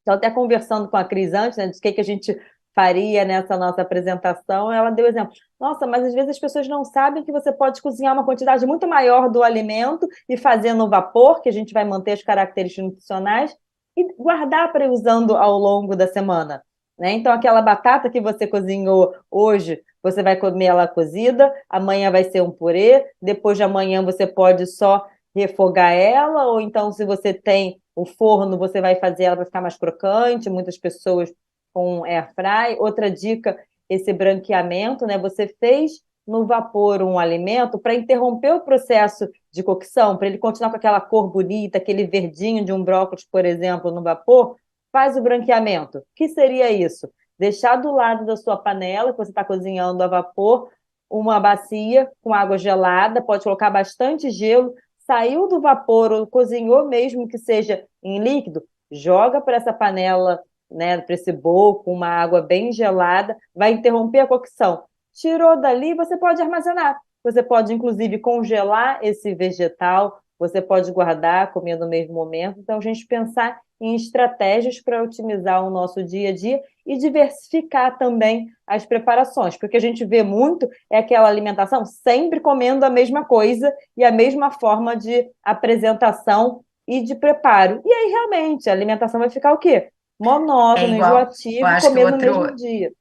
Então, até conversando com a Cris antes, né, de que a gente faria nessa nossa apresentação, ela deu exemplo. Nossa, mas às vezes as pessoas não sabem que você pode cozinhar uma quantidade muito maior do alimento e fazer no vapor, que a gente vai manter as características nutricionais, e guardar para ir usando ao longo da semana, né? Então, aquela batata que você cozinhou hoje, você vai comer ela cozida, amanhã vai ser um purê, depois de amanhã você pode só refogar ela, ou então, se você tem o forno, você vai fazer ela para ficar mais crocante, muitas pessoas com air fry. Outra dica, esse branqueamento, né? Você fez no vapor um alimento para interromper o processo de cocção, para ele continuar com aquela cor bonita, aquele verdinho de um brócolis, por exemplo, no vapor, faz o branqueamento. O que seria isso? Deixar do lado da sua panela, que você está cozinhando a vapor, uma bacia com água gelada, pode colocar bastante gelo, saiu do vapor ou cozinhou mesmo que seja em líquido, joga para essa panela, né, para esse bowl com uma água bem gelada, vai interromper a cocção. Tirou dali, você pode armazenar. você pode, inclusive, congelar esse vegetal, você pode guardar, comer no mesmo momento. Então, a gente pensar em estratégias para otimizar o nosso dia a dia e diversificar também as preparações, porque a gente vê muito é aquela alimentação sempre comendo a mesma coisa e a mesma forma de apresentação e de preparo. E aí, realmente, a alimentação vai ficar o quê? É Monótono, igual, eu enjoativo, acho que comer no mesmo dia.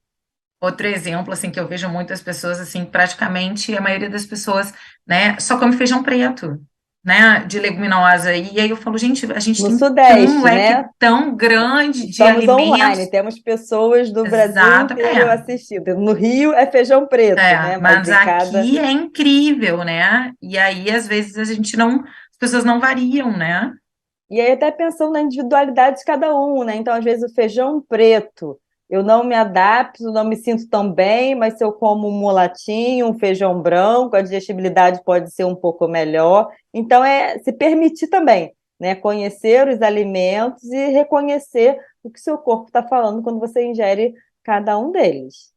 outro exemplo, assim, que eu vejo muitas pessoas, assim, praticamente a maioria das pessoas, né, só come feijão preto, né, de leguminosa. E aí eu falo, gente, a gente No tem um Sudeste, leque né? tão grande de Estamos online, alimentos. temos pessoas do Brasil Exato, inteiro assistindo. No Rio é feijão preto, né? Mas mas em cada. aqui é incrível, né? E aí, às vezes, a gente não, as pessoas não variam, né? E aí, até pensando na individualidade de cada um, né? Então, às vezes, o feijão preto, eu não me adapto, não me sinto tão bem, mas se eu como um mulatinho, um feijão branco, a digestibilidade pode ser um pouco melhor. Então, é se permitir também, né? Conhecer os alimentos e reconhecer o que seu corpo está falando quando você ingere cada um deles.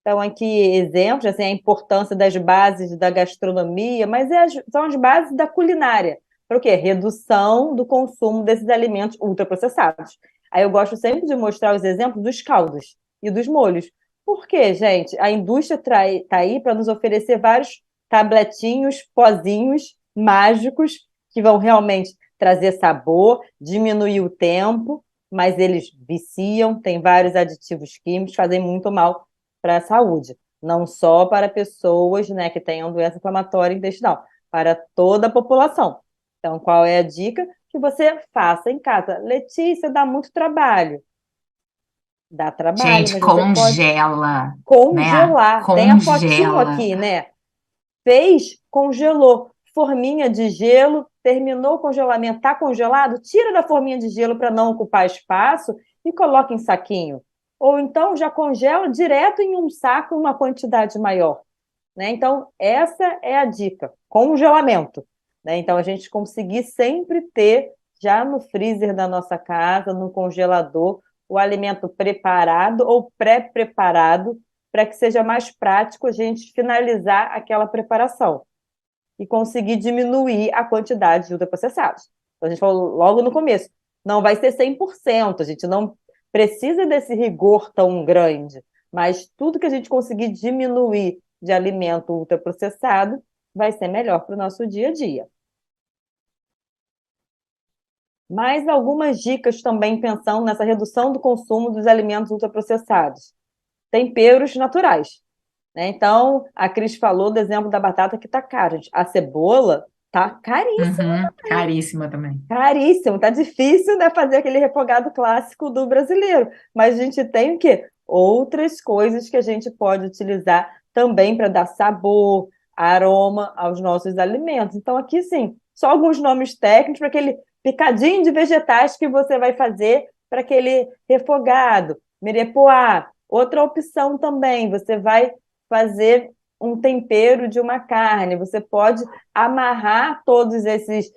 Então, aqui exemplos, assim, a importância das bases da gastronomia, mas são as bases da culinária. Para o quê? Redução do consumo desses alimentos ultraprocessados. Aí eu gosto sempre de mostrar os exemplos dos caldos e dos molhos. Por quê, gente? A indústria está aí para nos oferecer vários tabletinhos, pozinhos mágicos que vão realmente trazer sabor, diminuir o tempo, mas eles viciam, têm vários aditivos químicos, fazem muito mal para a saúde, não só para pessoas, né, que tenham doença inflamatória intestinal, para toda a população. Então, qual é a dica? Que você faça em casa. Letícia, dá muito trabalho. Dá trabalho, Gente, mas você pode congela, né? congelar. Tem a fotinho Congela. aqui, né? Fez, congelou. Forminha de gelo, terminou o congelamento, está congelado, tira da forminha de gelo para não ocupar espaço e coloca em saquinho. Ou então já congela direto em um saco uma quantidade maior. Né? Então, essa é a dica: congelamento. Né? Então, a gente conseguir sempre ter já no freezer da nossa casa, no congelador, o alimento preparado ou pré-preparado, para que seja mais prático a gente finalizar aquela preparação e conseguir diminuir a quantidade de ultraprocessados. Então, a gente falou logo no começo, não vai ser 100%, a gente não precisa desse rigor tão grande, mas tudo que a gente conseguir diminuir de alimento ultraprocessado vai ser melhor para o nosso dia a dia. Mais algumas dicas também pensando nessa redução do consumo dos alimentos ultraprocessados. Temperos naturais. Né? Então, a Cris falou do exemplo da batata que está cara. A cebola está caríssima, Uhum, caríssima também. caríssimo. Está difícil, né, fazer aquele refogado clássico do brasileiro. Mas a gente tem o quê? Outras coisas que a gente pode utilizar também para dar sabor, aroma aos nossos alimentos. Então, aqui sim, só alguns nomes técnicos para aquele picadinho de vegetais que você vai fazer para aquele refogado, mirepoix. Outra opção também, você vai fazer um tempero de uma carne. Você pode amarrar todos esses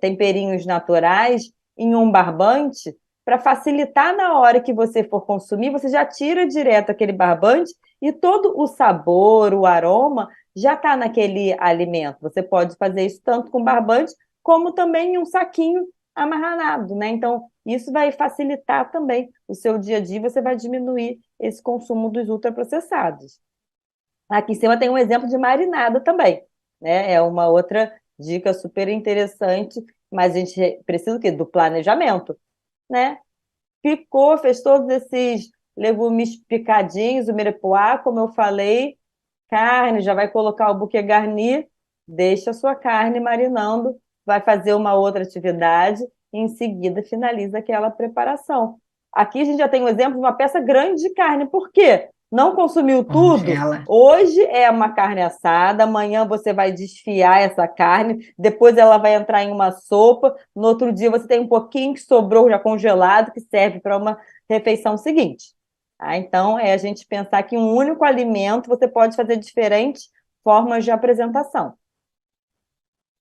temperinhos naturais em um barbante para facilitar na hora que você for consumir, você já tira direto aquele barbante e todo o sabor, o aroma já está naquele alimento. Você pode fazer isso tanto com barbante como também em um saquinho amarrado, né? Então, isso vai facilitar também o seu dia a dia, você vai diminuir esse consumo dos ultraprocessados. Aqui em cima tem um exemplo de marinada também, né? É uma outra dica super interessante, mas a gente precisa o quê? Do planejamento, né? Picou, fez todos esses legumes picadinhos, o mirepoix, como eu falei, carne, já vai colocar o buquê garni, deixa a sua carne marinando, vai fazer uma outra atividade e em seguida finaliza aquela preparação. Aqui a gente já tem um exemplo de uma peça grande de carne. Por quê? Não consumiu tudo? Congela. Hoje é uma carne assada, amanhã você vai desfiar essa carne, depois ela vai entrar em uma sopa, no outro dia você tem um pouquinho que sobrou já congelado, que serve para uma refeição seguinte. Então, é a gente pensar que um único alimento você pode fazer diferentes formas de apresentação.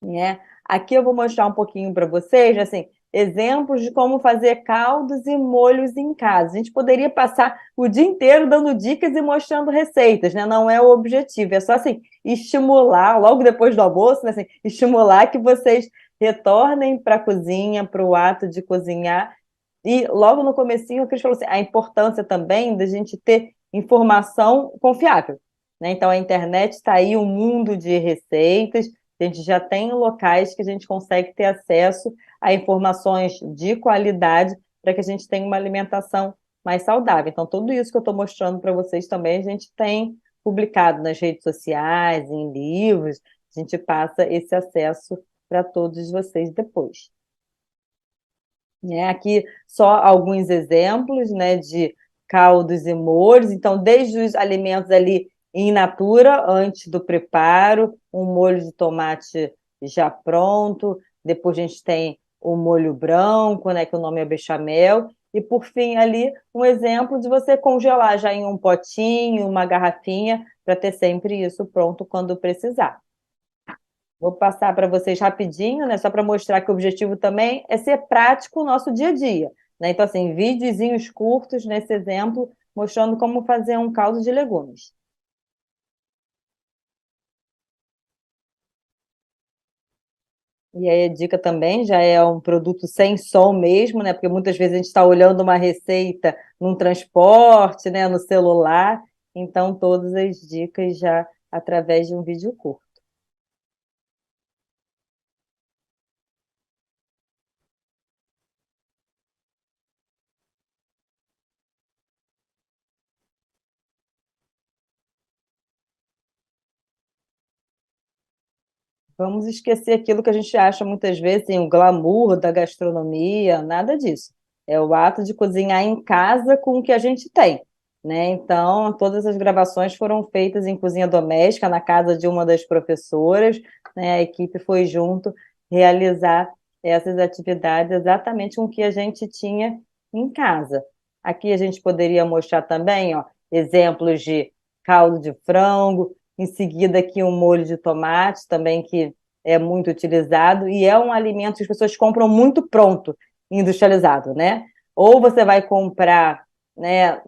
Né? Aqui eu vou mostrar um pouquinho para vocês, assim, exemplos de como fazer caldos e molhos em casa. A gente poderia passar o dia inteiro dando dicas e mostrando receitas, né? Não é o objetivo, é só assim, estimular, logo depois do almoço, né? Assim, estimular que vocês retornem para a cozinha, para o ato de cozinhar. E logo no comecinho, o Cris falou assim, a importância também da gente ter informação confiável, né? Então, a internet está aí, um mundo de receitas, a gente já tem locais que a gente consegue ter acesso a informações de qualidade para que a gente tenha uma alimentação mais saudável. Então, tudo isso que eu estou mostrando para vocês também, a gente tem publicado nas redes sociais, em livros, a gente passa esse acesso para todos vocês depois. Aqui só alguns exemplos, né, de caldos e molhos. Então, desde os alimentos ali in natura, antes do preparo, um molho de tomate já pronto. Depois a gente tem o molho branco, né, que o nome é bechamel. E, por fim, ali, um exemplo de você congelar já em um potinho, uma garrafinha, para ter sempre isso pronto quando precisar. Vou passar para vocês rapidinho, né? Só para mostrar que o objetivo também é ser prático no nosso dia a dia, né? Então, assim, videozinhos curtos nesse exemplo, mostrando como fazer um caldo de legumes. E aí a dica também já é um produto sem som mesmo, né? Porque muitas vezes a gente está olhando uma receita num transporte, né? No celular. Então, todas as dicas já através de um vídeo curto. Vamos esquecer aquilo que a gente acha muitas vezes, assim, o glamour da gastronomia, nada disso. É o ato de cozinhar em casa com o que a gente tem, né? Então, todas as gravações foram feitas em cozinha doméstica, na casa de uma das professoras, né? A equipe foi junto realizar essas atividades exatamente com o que a gente tinha em casa. Aqui a gente poderia mostrar também, ó, exemplos de caldo de frango, em seguida aqui um molho de tomate também que é muito utilizado e é um alimento que as pessoas compram muito pronto, industrializado, né? Ou você vai comprar, né,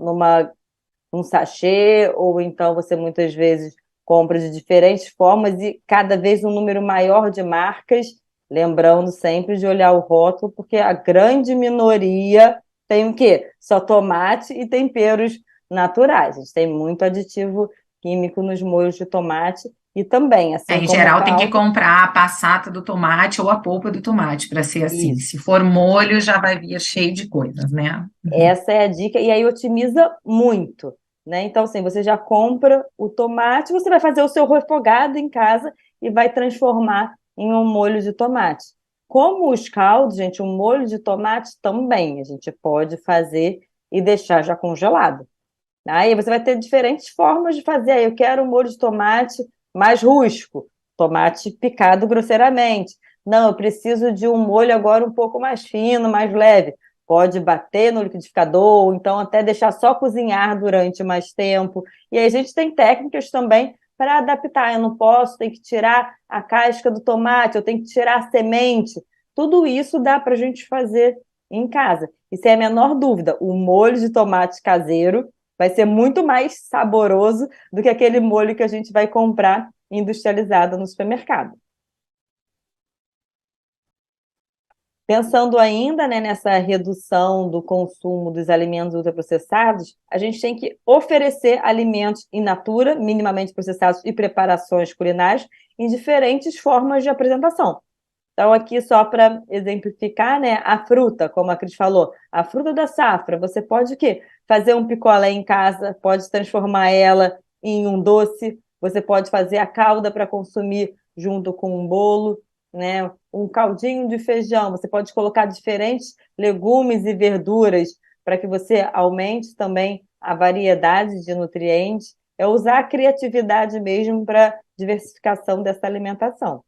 num sachê, ou então você muitas vezes compra de diferentes formas e cada vez um número maior de marcas, lembrando sempre de olhar o rótulo, porque a grande minoria tem o quê? Só tomate e temperos naturais. A gente tem muito aditivo químico nos molhos de tomate e também, assim Em como o geral, tem que caldo, comprar a passata do tomate ou a polpa do tomate para ser assim. isso. Se for molho, já vai vir cheio de coisas, né? Essa é a dica, e aí otimiza muito, né? Então, assim, você já compra o tomate, você vai fazer o seu refogado em casa e vai transformar em um molho de tomate. Como os caldos, gente, um molho de tomate também a gente pode fazer e deixar já congelado. Aí você vai ter diferentes formas de fazer. Aí eu quero um molho de tomate mais rústico, tomate picado grosseiramente. Não, eu preciso de um molho agora um pouco mais fino, mais leve. Pode bater no liquidificador, ou então até deixar só cozinhar durante mais tempo. E aí a gente tem técnicas também para adaptar. Eu não posso, tem que tirar a casca do tomate, eu tenho que tirar a semente. Tudo isso dá para a gente fazer em casa. E sem a menor dúvida, o molho de tomate caseiro vai ser muito mais saboroso do que aquele molho que a gente vai comprar industrializado no supermercado. Pensando ainda, né, nessa redução do consumo dos alimentos ultraprocessados, a gente tem que oferecer alimentos in natura, minimamente processados e preparações culinárias em diferentes formas de apresentação. Então, aqui só para exemplificar, né, a fruta, como a Cris falou, a fruta da safra, você pode o quê? Fazer um picolé em casa, pode transformar ela em um doce, você pode fazer a calda para consumir junto com um bolo, né? Um caldinho de feijão, você pode colocar diferentes legumes e verduras para que você aumente também a variedade de nutrientes. É usar a criatividade mesmo para diversificação dessa alimentação.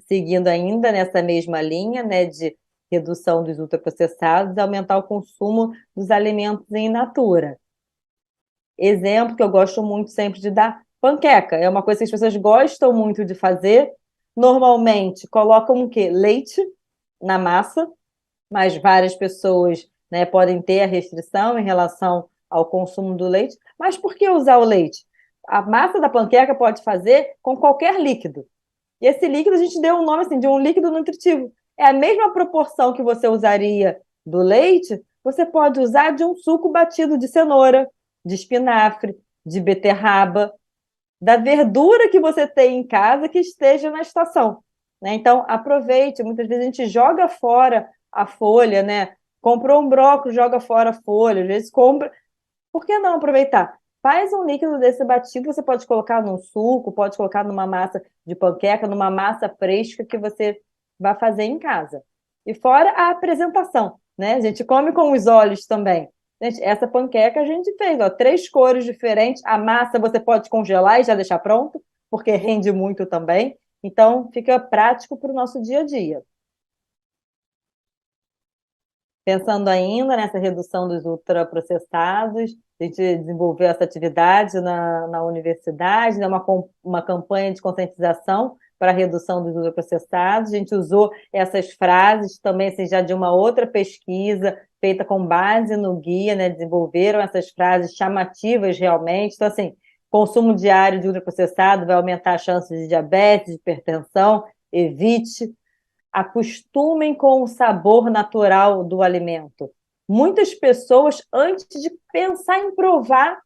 Seguindo ainda nessa mesma linha, né, de redução dos ultraprocessados e aumentar o consumo dos alimentos em natura. Exemplo que eu gosto muito sempre de dar, panqueca. É uma coisa que as pessoas gostam muito de fazer. Normalmente colocam o quê? Leite, na massa, mas várias pessoas, né, podem ter a restrição em relação ao consumo do leite. Mas por que usar o leite? A massa da panqueca pode fazer com qualquer líquido. E esse líquido a gente deu um nome assim, de um líquido nutritivo. É a mesma proporção que você usaria do leite, você pode usar de um suco batido de cenoura, de espinafre, de beterraba, da verdura que você tem em casa que esteja na estação. Né? Então, aproveite. Muitas vezes a gente joga fora a folha, né? Comprou um brócolis, joga fora a folha. Às vezes compra. Por que não aproveitar? Faz um líquido desse batido, você pode colocar num suco, pode colocar numa massa de panqueca, numa massa fresca que você vai fazer em casa. E fora a apresentação, né? A gente come com os olhos também. Gente, essa panqueca a gente fez, ó, 3 cores diferentes. A massa você pode congelar e já deixar pronto, porque rende muito também. Então, fica prático para o nosso dia a dia. Pensando ainda nessa redução dos ultraprocessados, a gente desenvolveu essa atividade na universidade, né, uma campanha de conscientização para a redução dos ultraprocessados. A gente usou essas frases também assim, já de uma outra pesquisa feita com base no guia, né, desenvolveram essas frases chamativas realmente. Então, assim, consumo diário de ultraprocessado vai aumentar a chance de diabetes, de hipertensão, evite. Acostumem com o sabor natural do alimento. Muitas pessoas, antes de pensar em provar,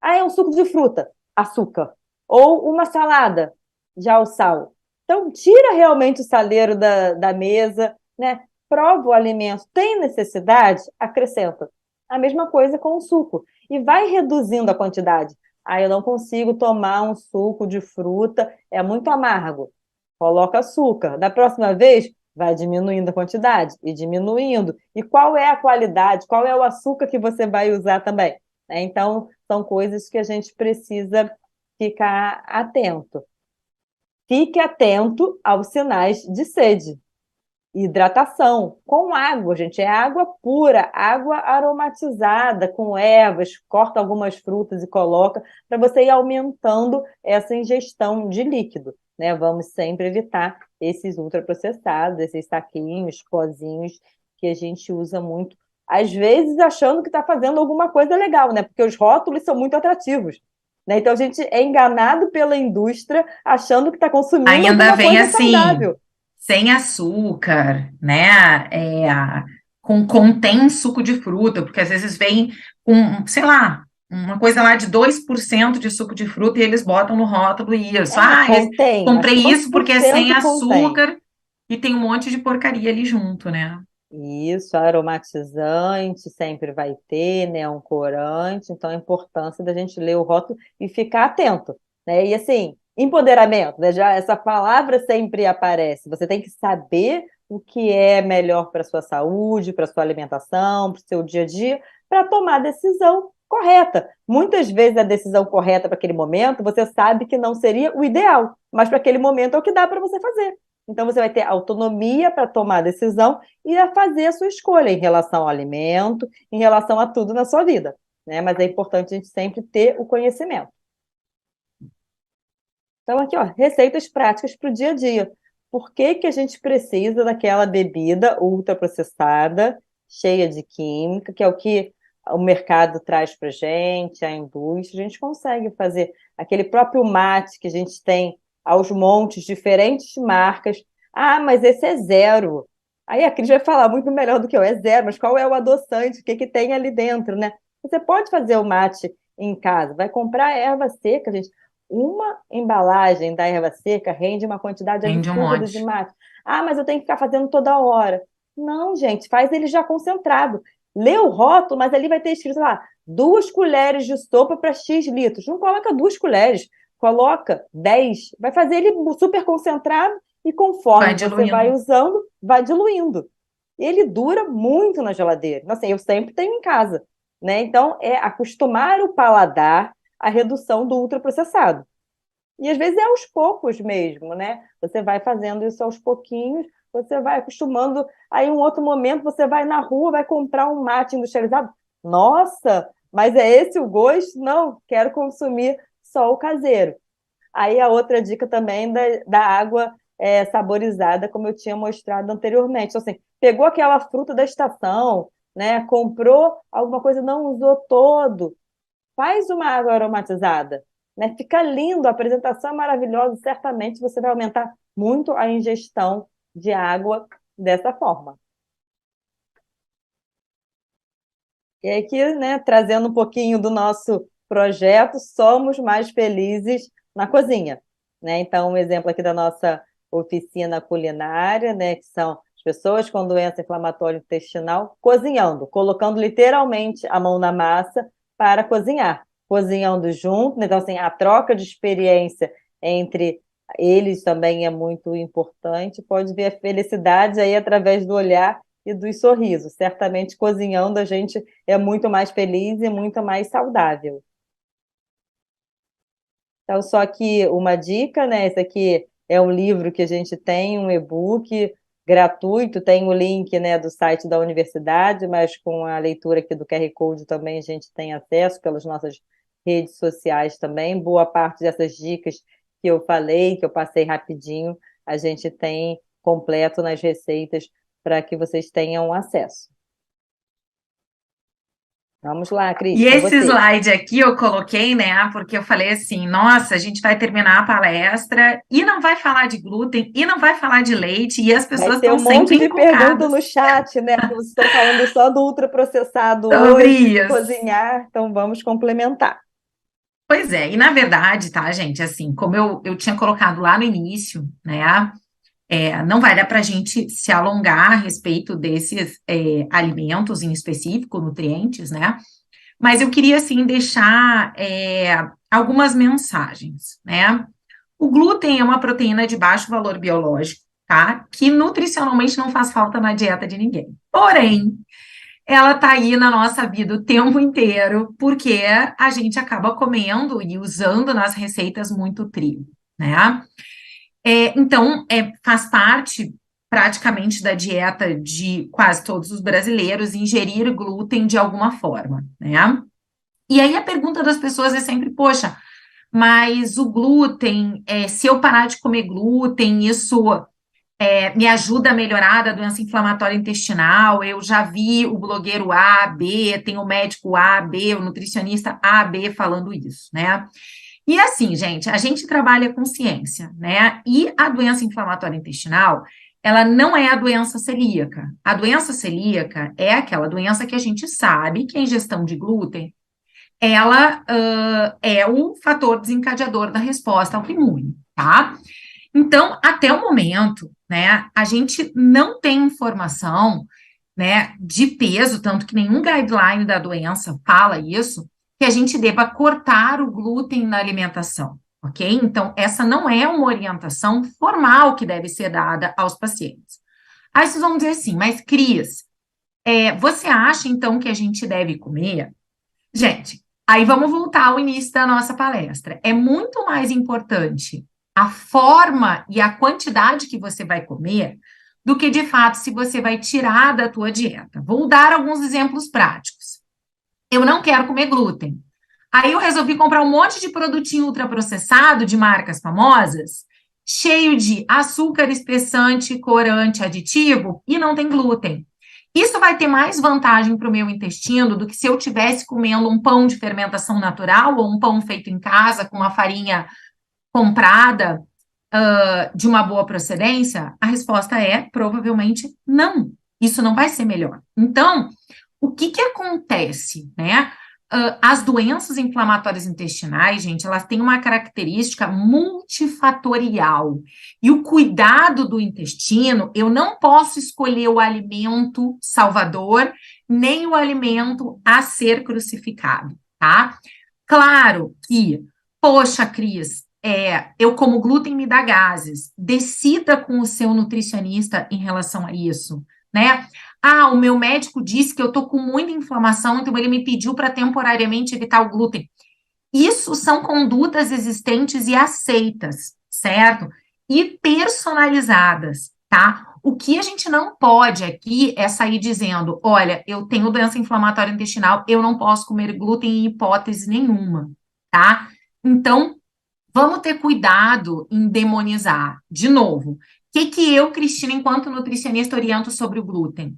é um suco de fruta, açúcar, ou uma salada, já o sal. Então, tira realmente o saleiro da mesa, né? Prova o alimento. Tem necessidade? Acrescenta. A mesma coisa com o suco. E vai reduzindo a quantidade. Eu não consigo tomar um suco de fruta, é muito amargo. Coloca açúcar. Da próxima vez, vai diminuindo a quantidade e diminuindo. E qual é a qualidade? Qual é o açúcar que você vai usar também? Então, são coisas que a gente precisa ficar atento. Fique atento aos sinais de sede. Hidratação com água, gente, é água pura, água aromatizada com ervas, corta algumas frutas e coloca para você ir aumentando essa ingestão de líquido, né? Vamos sempre evitar esses ultraprocessados, esses saquinhos, pozinhos que a gente usa muito, às vezes achando que está fazendo alguma coisa legal, né? Porque os rótulos são muito atrativos. Né? Então a gente é enganado pela indústria achando que está consumindo Ainda alguma vem coisa assim, saudável. sem açúcar, né? Contém suco de fruta, porque às vezes vem com, sei lá, uma coisa lá de 2% de suco de fruta e eles botam no rótulo isso. Contém, mas Comprei quantos isso por porque é sem cento contém? açúcar e tem um monte de porcaria ali junto, né? Isso, aromatizante sempre vai ter, né? Um corante, então a importância da gente ler o rótulo e ficar atento, né? E assim, empoderamento, né? Já essa palavra sempre aparece. Você tem que saber o que é melhor para a sua saúde, para a sua alimentação, para o seu dia a dia, para tomar a decisão correta. Muitas vezes a decisão correta para aquele momento, você sabe que não seria o ideal, mas para aquele momento é o que dá para você fazer. Então você vai ter autonomia para tomar a decisão e a fazer a sua escolha em relação ao alimento, em relação a tudo na sua vida. Né? Mas é importante a gente sempre ter o conhecimento. Então, aqui, ó, receitas práticas para o dia a dia. Por que que a gente precisa daquela bebida ultraprocessada, cheia de química, que é o que o mercado traz para a gente, a indústria? A gente consegue fazer aquele próprio mate que a gente tem aos montes, diferentes marcas. Mas esse é zero. Aí a Cris vai falar muito melhor do que eu, é zero, mas qual é o adoçante? O que que tem ali dentro, né? Você pode fazer o mate em casa, vai comprar erva seca, gente. Uma embalagem da erva seca rende uma quantidade Rende um absurda de monte. mate. Mas eu tenho que ficar fazendo toda hora. Não, gente, faz ele já concentrado. Lê o rótulo, mas ali vai ter escrito lá, 2 colheres de sopa para X litros. Não coloca 2 colheres, coloca 10. Vai fazer ele super concentrado e Vai conforme você vai diluindo. usando, vai diluindo. Ele dura muito na geladeira. Então, assim, eu sempre tenho em casa. Né? Então, é acostumar o paladar à redução do ultraprocessado. E às vezes é aos poucos mesmo, né? Você vai fazendo isso aos pouquinhos, você vai acostumando. Aí, em um outro momento, você vai na rua, vai comprar um mate industrializado. Nossa, mas é esse o gosto? Não, quero consumir só o caseiro. Aí, a outra dica também da água saborizada, como eu tinha mostrado anteriormente. Então, assim, pegou aquela fruta da estação, né? Comprou alguma coisa, não usou todo, faz uma água aromatizada, né? Fica lindo, a apresentação é maravilhosa, certamente você vai aumentar muito a ingestão de água dessa forma. E aqui, né, trazendo um pouquinho do nosso projeto, somos mais felizes na cozinha, né? Então, um exemplo aqui da nossa oficina culinária, né, que são as pessoas com doença inflamatória intestinal cozinhando, colocando literalmente a mão na massa para cozinhar, cozinhando junto, né? Então, assim, a troca de experiência entre eles também é muito importante, pode ver a felicidade aí através do olhar e dos sorrisos. Certamente, cozinhando, a gente é muito mais feliz e muito mais saudável. Então, só que uma dica, né? Esse aqui é um livro que a gente tem, um e-book gratuito, tem o link, né, do site da universidade, mas com a leitura aqui do QR Code também a gente tem acesso pelas nossas redes sociais também. Boa parte dessas dicas que eu falei, que eu passei rapidinho, a gente tem completo nas receitas para que vocês tenham acesso. Vamos lá, Cris, E com esse você. slide aqui eu coloquei, né, porque eu falei assim, nossa, a gente vai terminar a palestra e não vai falar de glúten e não vai falar de leite e as Vai pessoas ter estão um monte sempre de pergunta encucadas no chat, né? Porque vocês estão falando só do ultraprocessado sobre hoje, de isso. cozinhar, então vamos complementar. Pois é, e na verdade, tá, gente, assim, como eu tinha colocado lá no início, né, não vai dar para a gente se alongar a respeito desses alimentos em específico, nutrientes, né, mas eu queria, assim, deixar algumas mensagens, né. O glúten é uma proteína de baixo valor biológico, tá, que nutricionalmente não faz falta na dieta de ninguém. Porém, ela tá aí na nossa vida o tempo inteiro, porque a gente acaba comendo e usando nas receitas muito trigo, né? Então, faz parte praticamente da dieta de quase todos os brasileiros ingerir glúten de alguma forma, né? E aí a pergunta das pessoas é sempre, poxa, mas o glúten, se eu parar de comer glúten, isso me ajuda a melhorar da doença inflamatória intestinal. Eu já vi o blogueiro A, B, tem o médico A, B, o nutricionista A, B falando isso, né? E assim, gente, a gente trabalha com ciência, né? E a doença inflamatória intestinal, ela não é a doença celíaca. A doença celíaca é aquela doença que a gente sabe que a ingestão de glúten, ela é o fator desencadeador da resposta autoimune, tá? Então, até o momento, né, a gente não tem informação, né, de peso, tanto que nenhum guideline da doença fala isso, que a gente deva cortar o glúten na alimentação, ok? Então, essa não é uma orientação formal que deve ser dada aos pacientes. Aí vocês vão dizer assim, mas Cris, você acha então que a gente deve comer? Gente, aí vamos voltar ao início da nossa palestra. É muito mais importante a forma e a quantidade que você vai comer do que, de fato, se você vai tirar da tua dieta. Vou dar alguns exemplos práticos. Eu não quero comer glúten. Aí eu resolvi comprar um monte de produtinho ultraprocessado de marcas famosas, cheio de açúcar, espessante, corante, aditivo, e não tem glúten. Isso vai ter mais vantagem para o meu intestino do que se eu tivesse comendo um pão de fermentação natural ou um pão feito em casa com uma farinha comprada de uma boa procedência? A resposta é provavelmente não. Isso não vai ser melhor. Então, o que que acontece, né? As doenças inflamatórias intestinais, gente, elas têm uma característica multifatorial. E o cuidado do intestino, eu não posso escolher o alimento salvador, nem o alimento a ser crucificado, tá? Claro que, poxa, Cris, eu como glúten me dá gases. Decida com o seu nutricionista em relação a isso, né? Ah, o meu médico disse que eu tô com muita inflamação, então ele me pediu para temporariamente evitar o glúten. Isso são condutas existentes e aceitas, certo? E personalizadas, tá? O que a gente não pode aqui é sair dizendo, olha, eu tenho doença inflamatória intestinal, eu não posso comer glúten em hipótese nenhuma, tá? Então, Vamos ter cuidado em demonizar. De novo, o que eu, Cristina, enquanto nutricionista, oriento sobre o glúten?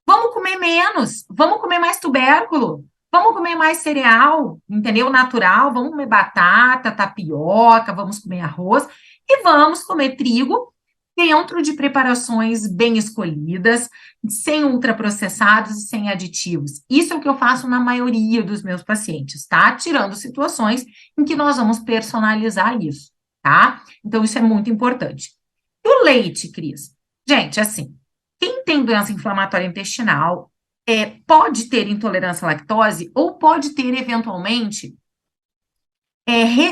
Vamos comer menos, vamos comer mais tubérculo, vamos comer mais cereal, entendeu? Natural, vamos comer batata, tapioca, vamos comer arroz e vamos comer trigo dentro de preparações bem escolhidas, sem ultraprocessados e sem aditivos. Isso é o que eu faço na maioria dos meus pacientes, tá? Tirando situações em que nós vamos personalizar isso, tá? Então, isso é muito importante. E o leite, Cris? Gente, assim, quem tem doença inflamatória intestinal pode ter intolerância à lactose ou pode ter, eventualmente,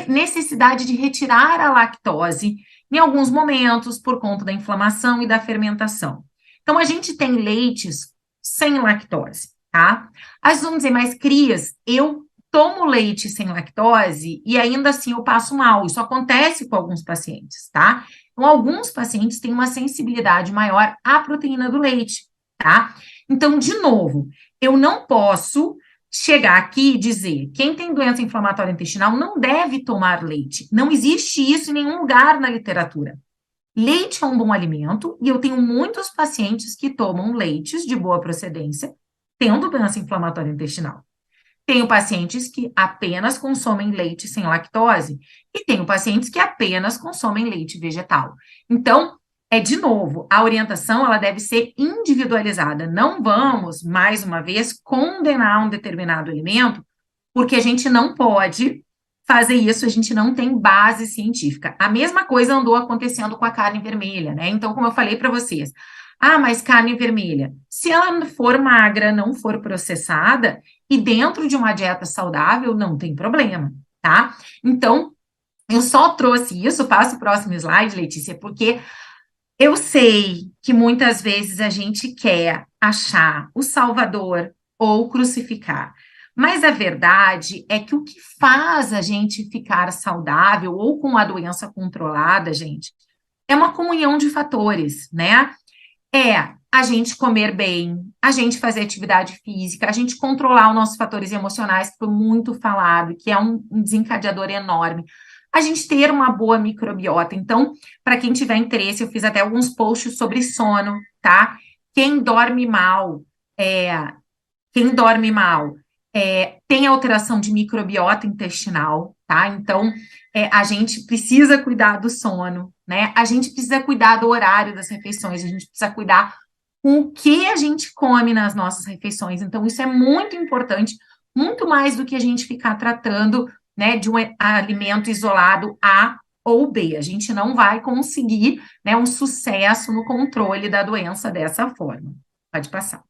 necessidade de retirar a lactose em alguns momentos por conta da inflamação e da fermentação. Então, a gente tem leites sem lactose, tá? As vamos dizer, mas Crias, eu tomo leite sem lactose e ainda assim eu passo mal. Isso acontece com alguns pacientes, tá? Então, alguns pacientes têm uma sensibilidade maior à proteína do leite, tá? Então, de novo, eu não posso chegar aqui e dizer quem tem doença inflamatória intestinal não deve tomar leite. Não existe isso em nenhum lugar na literatura. Leite é um bom alimento e eu tenho muitos pacientes que tomam leites de boa procedência, tendo doença inflamatória intestinal. Tenho pacientes que apenas consomem leite sem lactose e tenho pacientes que apenas consomem leite vegetal. Então, de novo, a orientação ela deve ser individualizada. Não vamos, mais uma vez, condenar um determinado alimento, porque a gente não pode fazer isso, a gente não tem base científica. A mesma coisa andou acontecendo com a carne vermelha, né? Então, como eu falei para vocês, mas carne vermelha, se ela for magra, não for processada, e dentro de uma dieta saudável, não tem problema, tá? Então, eu só trouxe isso, passo o próximo slide, Letícia, porque eu sei que muitas vezes a gente quer achar o Salvador ou crucificar, mas a verdade é que o que faz a gente ficar saudável ou com a doença controlada, gente, é uma comunhão de fatores, né? A gente comer bem, a gente fazer atividade física, a gente controlar os nossos fatores emocionais, que foi muito falado, que é um desencadeador enorme. A gente ter uma boa microbiota. Então, para quem tiver interesse, eu fiz até alguns posts sobre sono, tá? Quem dorme mal, é, quem dorme mal tem alteração de microbiota intestinal, tá? Então, a gente precisa cuidar do sono, né? A gente precisa cuidar do horário das refeições, a gente precisa cuidar com o que a gente come nas nossas refeições. Então, isso é muito importante, muito mais do que a gente ficar tratando, né, de um alimento isolado A ou B. A gente não vai conseguir, né, um sucesso no controle da doença dessa forma. Pode passar.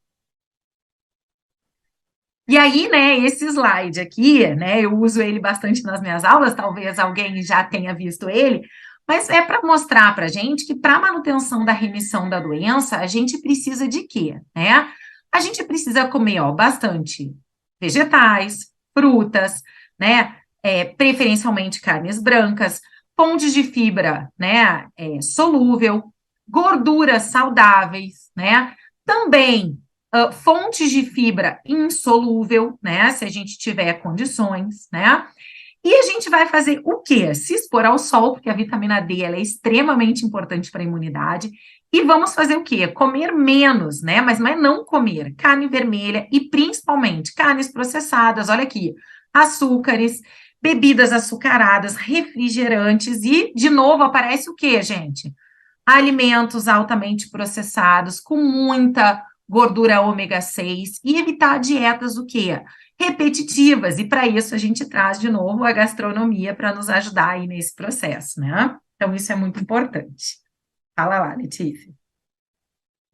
E aí, né, esse slide aqui, né, eu uso ele bastante nas minhas aulas, talvez alguém já tenha visto ele, mas é para mostrar para a gente que para a manutenção da remissão da doença, a gente precisa de quê, né? A gente precisa comer, ó, bastante vegetais, frutas, né, preferencialmente carnes brancas, fontes de fibra, né, solúvel, gorduras saudáveis, né? Também fontes de fibra insolúvel, né? Se a gente tiver condições, né? E a gente vai fazer o quê? Se expor ao sol, porque a vitamina D ela é extremamente importante para a imunidade. E vamos fazer o quê? Comer menos, né? Mas não é não comer carne vermelha e principalmente carnes processadas. Olha aqui, açúcares, bebidas açucaradas, refrigerantes e, de novo, aparece o quê, gente? Alimentos altamente processados, com muita gordura ômega 6 e evitar dietas o quê? Repetitivas. E para isso a gente traz de novo a gastronomia para nos ajudar aí nesse processo, né? Então isso é muito importante. Fala lá, Letícia.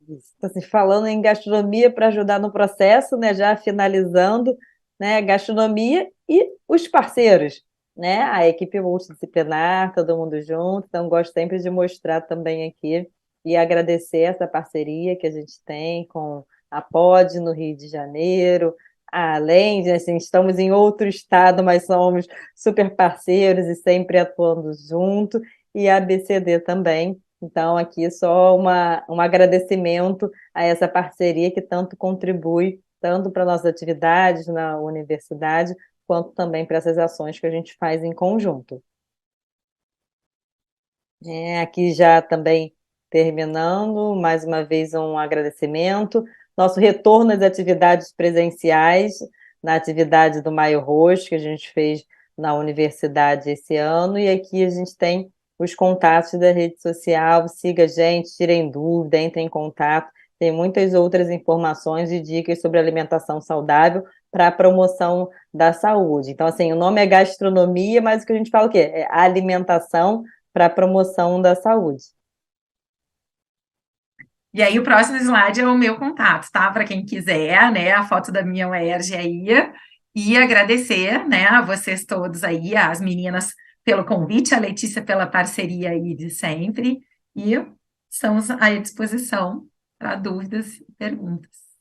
Está se falando em gastronomia para ajudar no processo, né? Já finalizando, né? Gastronomia e os parceiros, né? A equipe multidisciplinar, todo mundo junto. Então, gosto sempre de mostrar também aqui e agradecer essa parceria que a gente tem com a POD no Rio de Janeiro. Além de, assim, estamos em outro estado, mas somos super parceiros e sempre atuando junto. E a ABCD também. Então, aqui só um agradecimento a essa parceria que tanto contribui, tanto para nossas atividades na universidade, quanto também para essas ações que a gente faz em conjunto. Aqui já também terminando, mais uma vez um agradecimento. Nosso retorno às atividades presenciais, na atividade do Maio Roxo, que a gente fez na universidade esse ano, e aqui a gente tem os contatos da rede social, siga a gente, tirem dúvida, entrem em contato, tem muitas outras informações e dicas sobre alimentação saudável para a promoção da saúde. Então, assim, o nome é gastronomia, mas o que a gente fala o quê? É alimentação para a promoção da saúde. E aí, o próximo slide é o meu contato, tá? Para quem quiser, né? A foto da minha UERJ aí. E agradecer, né, a vocês todos aí, as meninas pelo convite, a Letícia pela parceria aí de sempre. E estamos à disposição para dúvidas e perguntas.